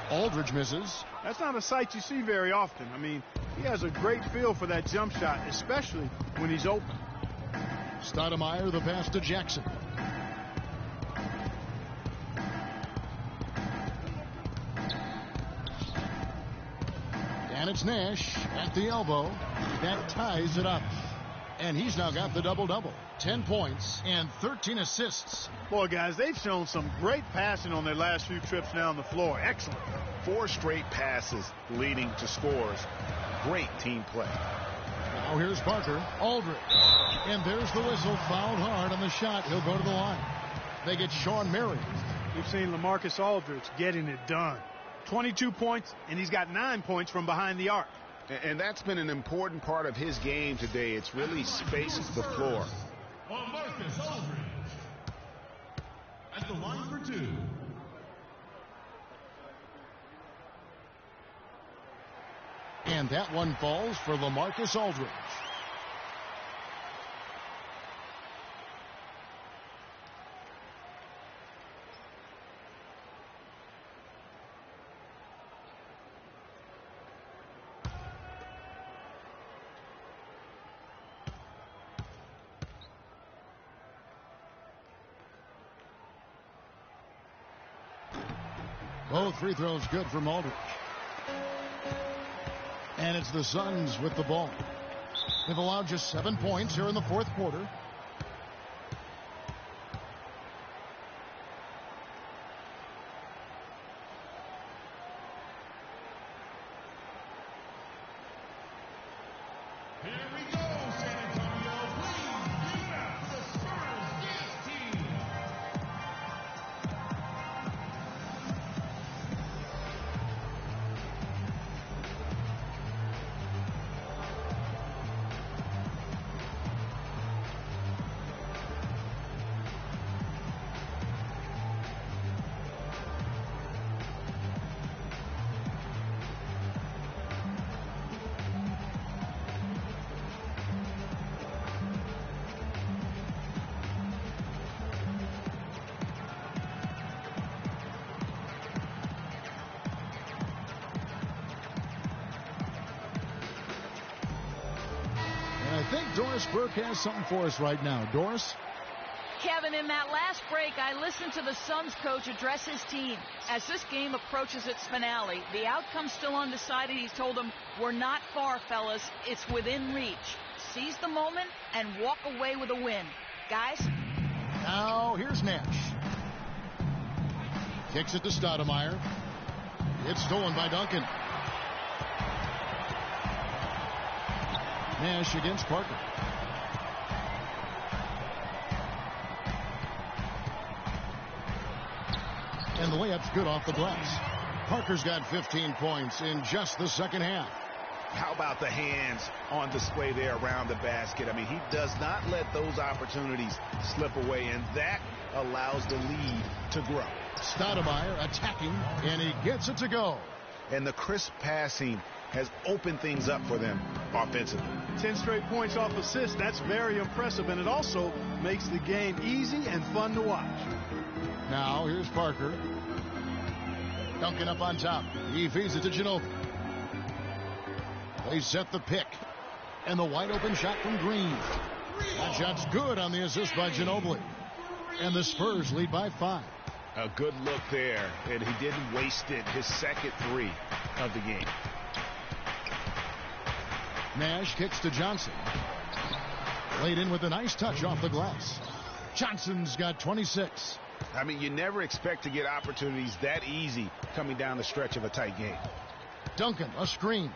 Aldridge misses. That's not a sight you see very often. I mean, he has a great feel for that jump shot, especially when he's open. Stoudemire, the pass to Jackson. And it's Nash at the elbow. That ties it up. And he's now got the double-double. 10 points and 13 assists. Boy, guys, they've shown some great passing on their last few trips down the floor. Excellent. 4 straight passes leading to scores. Great team play. Now here's Parker. Aldridge. And there's the whistle. Fouled hard on the shot. He'll go to the line. They get Sean Marion. We've seen LaMarcus Aldridge getting it done. 22 points, and he's got 9 points from behind the arc. And that's been an important part of his game today. It's really spaced the floor. Marcus Aldridge at the line for 2. And that one falls for LaMarcus Aldridge. Both free throws good from Aldridge. And it's the Suns with the ball. They've allowed just 7 points here in the fourth quarter. Here we go, San Antonio. Please give it up for the Spurs dance team. I think Doris Burke has something for us right now. Doris? Kevin, in that last break, I listened to the Suns coach address his team. As this game approaches its finale, the outcome's still undecided. He's told them, we're not far, fellas. It's within reach. Seize the moment and walk away with a win. Guys? Now, here's Nash. Kicks it to Stoudemire. It's stolen by Duncan. Nash against Parker. And the layup's good off the glass. Parker's got 15 points in just the second half. How about the hands on display there around the basket? I mean, he does not let those opportunities slip away, and that allows the lead to grow. Stoudemire attacking, and he gets it to go. And the crisp passing has opened things up for them offensively. 10 straight points off assists. That's very impressive, and it also makes the game easy and fun to watch. Now, here's Parker. Duncan up on top. He feeds it to Ginobili. They set the pick. And the wide open shot from Green. That shot's good on the assist by Ginobili. And the Spurs lead by 5. A good look there, and he didn't waste it. His second three. of the game. Nash kicks to Johnson. Laid in with a nice touch off the glass. Johnson's got 26. I mean, you never expect to get opportunities that easy coming down the stretch of a tight game. Duncan, a screen.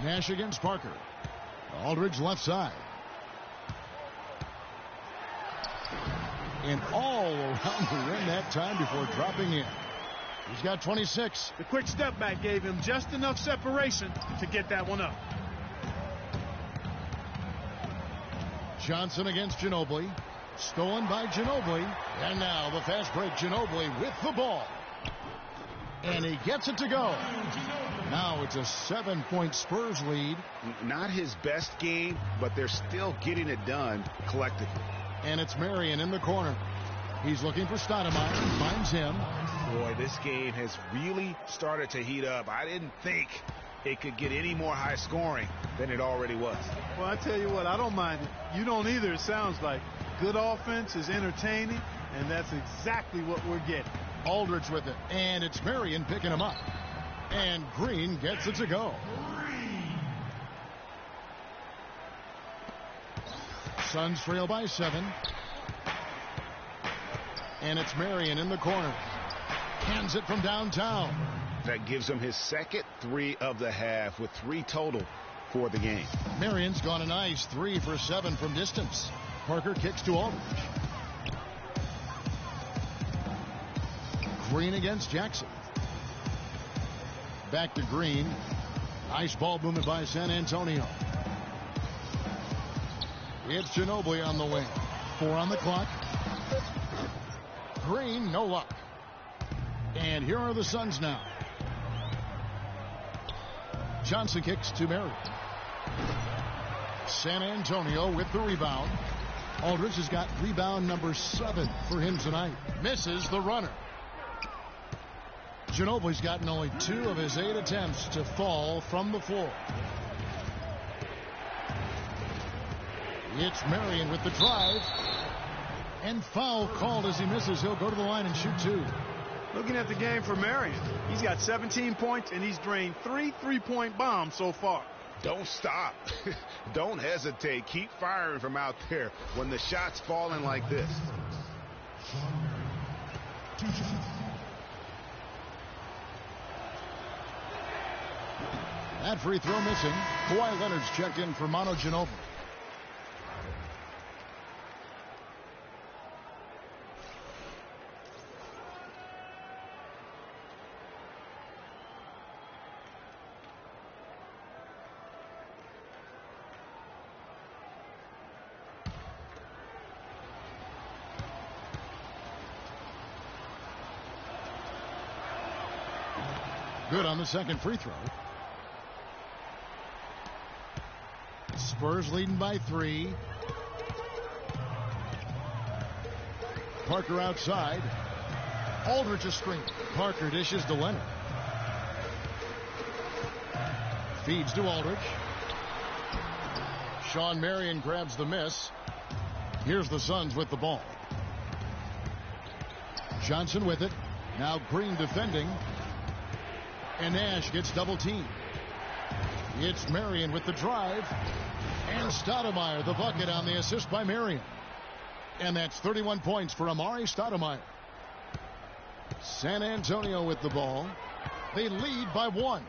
Nash against Parker. Aldridge left side. And all around the rim that time before dropping in. He's got 26. The quick step back gave him just enough separation to get that one up. Johnson against Ginobili. Stolen by Ginobili. And now the fast break. Ginobili with the ball. And he gets it to go. Now it's a 7-point Spurs lead. Not his best game, but they're still getting it done collectively. And it's Marion in the corner. He's looking for Stoudemire and finds him. Boy, this game has really started to heat up. I didn't think it could get any more high scoring than it already was. Well, I tell you what, I don't mind it. You don't either, it sounds like. Good offense is entertaining, and that's exactly what we're getting. Aldridge with it, and it's Marion picking him up. And Green gets it to go. Suns trail by 7. And it's Marion in the corner. Hands it from downtown. That gives him his second 3 of the half with 3 total for the game. Marion's gone a nice 3 for 7 from distance. Parker kicks to Aldridge. Green against Jackson. Back to Green. Nice ball movement by San Antonio. It's Ginobili on the wing. 4 on the clock. Green, no luck. And here are the Suns now. Johnson kicks to Marion. San Antonio with the rebound. Aldridge has got rebound number 7 for him tonight. Misses the runner. Ginobili's gotten only 2 of his 8 attempts to fall from the floor. It's Marion with the drive. And foul called as he misses. He'll go to the line and shoot 2. Looking at the game for Marion, he's got 17 points, and he's drained 3 3-point bombs so far. Don't stop. Don't hesitate. Keep firing from out there when the shot's falling like this. That free throw missing. Kawhi Leonard's checked in for Manu Ginobili. Good on the second free throw. Spurs leading by 3. Parker outside. Aldridge a screen. Parker dishes to Leonard. Feeds to Aldridge. Sean Marion grabs the miss. Here's the Suns with the ball. Johnson with it. Now Green defending. And Nash gets double teamed. It's Marion with the drive. And Stoudemire the bucket on the assist by Marion. And that's 31 points for Amari Stoudemire. San Antonio with the ball. They lead by 1.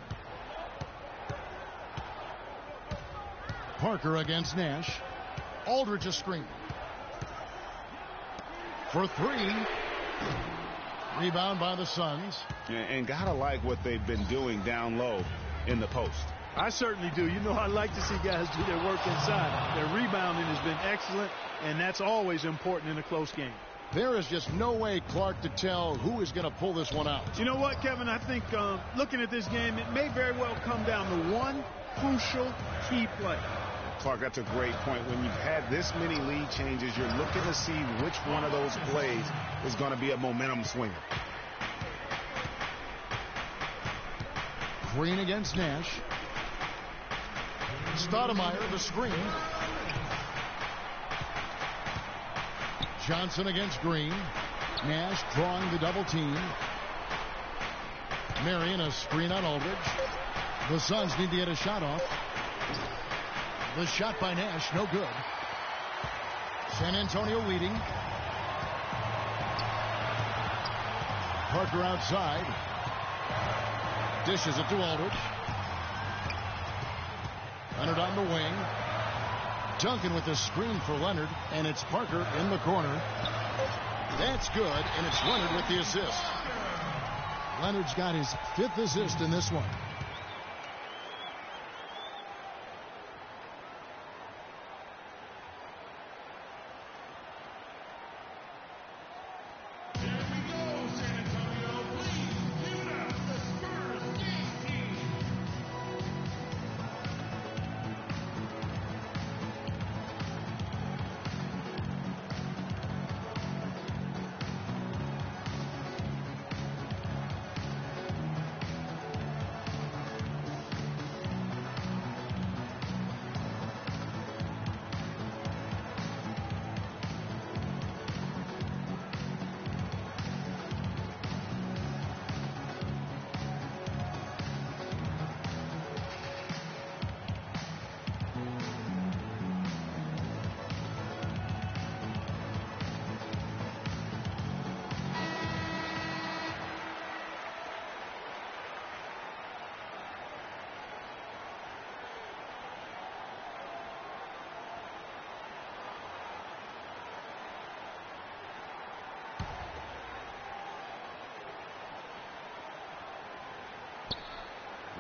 Parker against Nash. Aldridge a screen. For 3. Rebound by the Suns. And gotta like what they've been doing down low in the post. I certainly do. You know, I like to see guys do their work inside. Their rebounding has been excellent, and that's always important in a close game. There is just no way, Clark, to tell who is going to pull this one out. You know what, Kevin? I think looking at this game, it may very well come down to one crucial key play. Clark, that's a great point. When you've had this many lead changes, you're looking to see which one of those plays is going to be a momentum swinger. Green against Nash. Stoudemire the screen. Johnson against Green. Nash drawing the double team. Marion, a screen on Aldridge. The Suns need to get a shot off. The shot by Nash, no good. San Antonio leading. Parker outside. Dishes it to Aldridge. Leonard on the wing. Duncan with the screen for Leonard, and it's Parker in the corner. That's good, and it's Leonard with the assist. Leonard's got his 5th assist in this one.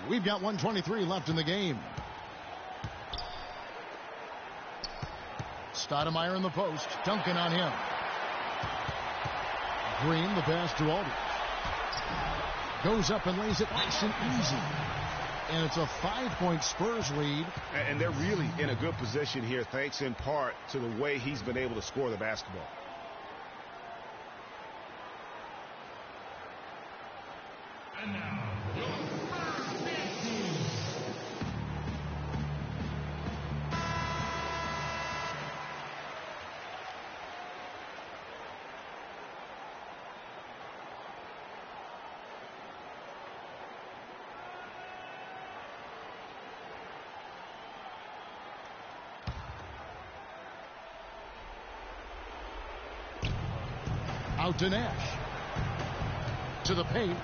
We've got 1:23 left in the game. Stoudemire in the post. Duncan on him. Green, the pass to Aldridge. Goes up and lays it nice and easy. And it's a 5-point Spurs lead. And they're really in a good position here, thanks in part to the way he's been able to score the basketball. And now, your Spurs team. Out to Nash. To the paint.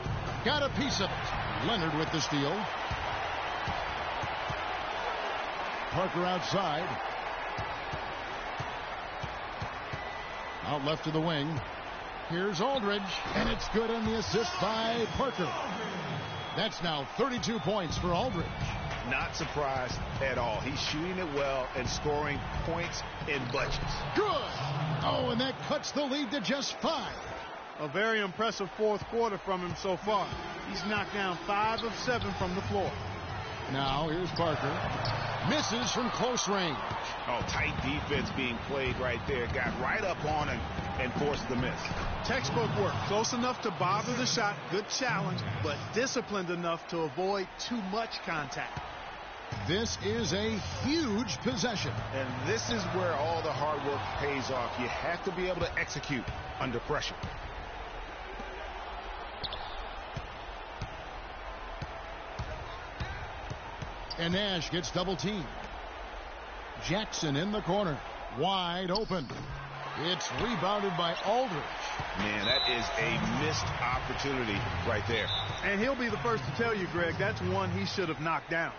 Got a piece of it. Leonard with the steal. Parker outside. Out left to the wing. Here's Aldridge. And it's good on the assist by Parker. That's now 32 points for Aldridge. Not surprised at all. He's shooting it well and scoring points in bunches. Good. Oh, and that cuts the lead to just 5. A very impressive 4th quarter from him so far. He's knocked down 5 of 7 from the floor. Now here's Parker. Misses from close range. Oh, tight defense being played right there. Got right up on him and forced the miss. Textbook work. Close enough to bother the shot. Good challenge, but disciplined enough to avoid too much contact. This is a huge possession. And this is where all the hard work pays off. You have to be able to execute under pressure. And Nash gets double teamed. Jackson in the corner. Wide open. It's rebounded by Aldridge. Man, that is a missed opportunity right there. And he'll be the first to tell you, Greg, that's one he should have knocked down.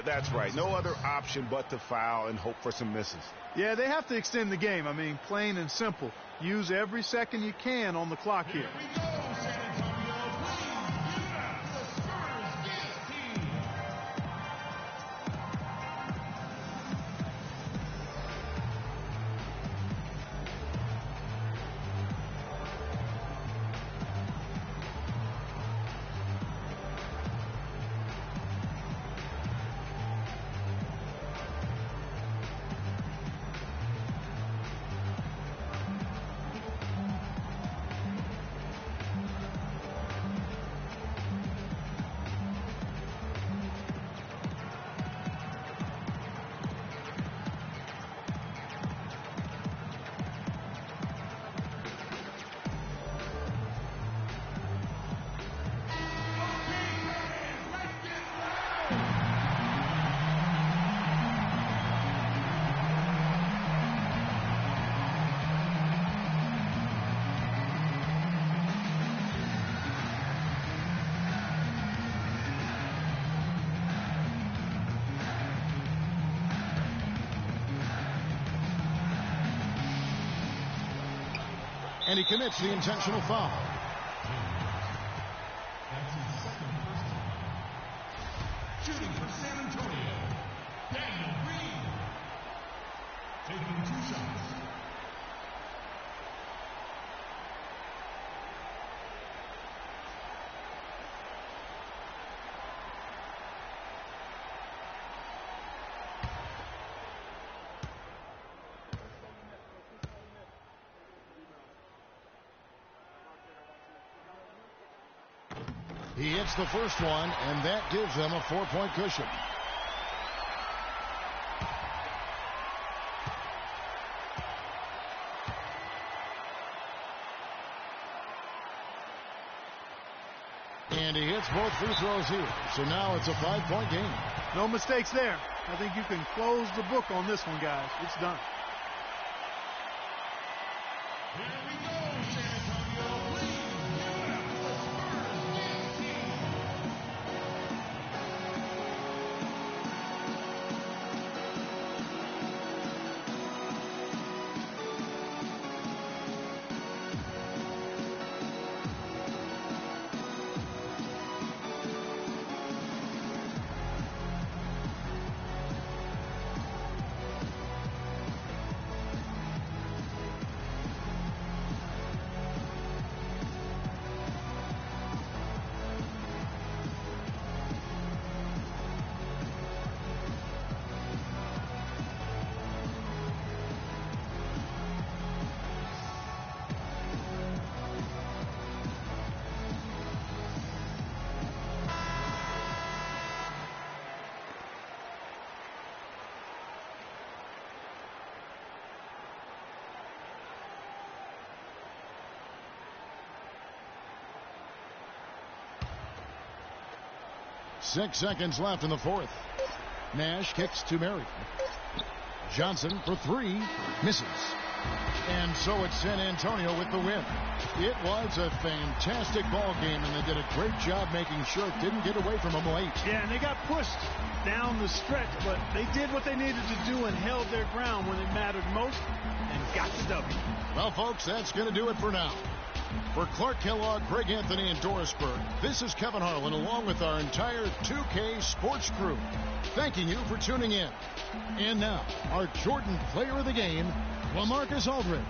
That's right. No other option but to foul and hope for some misses. Yeah, they have to extend the game. I mean, plain and simple. Use every second you can on the clock here. Here we go, San Antonio. Please give it up the Spurs team. And he commits the intentional foul. That's his second personal. Shooting for San Antonio, Daniel Green. Taking 2 shots. He hits the first one, and that gives them a 4-point cushion. And he hits both free throws here. So now it's a 5-point game. No mistakes there. I think you can close the book on this one, guys. It's done. Here we go, San Antonio. Please give it up for the Spurs dance team. Six seconds left in the fourth. Nash kicks to Marion. Johnson for 3. Misses. And so it's San Antonio with the win. It was a fantastic ball game, and they did a great job making sure it didn't get away from them late. Yeah, and they got pushed down the stretch, but they did what they needed to do and held their ground when it mattered most and got the W. Well, folks, that's going to do it for now. For Clark Kellogg, Greg Anthony, and Doris Burke, this is Kevin Harlan along with our entire 2K Sports crew, thanking you for tuning in. And now, our Jordan Player of the Game, LaMarcus Aldridge.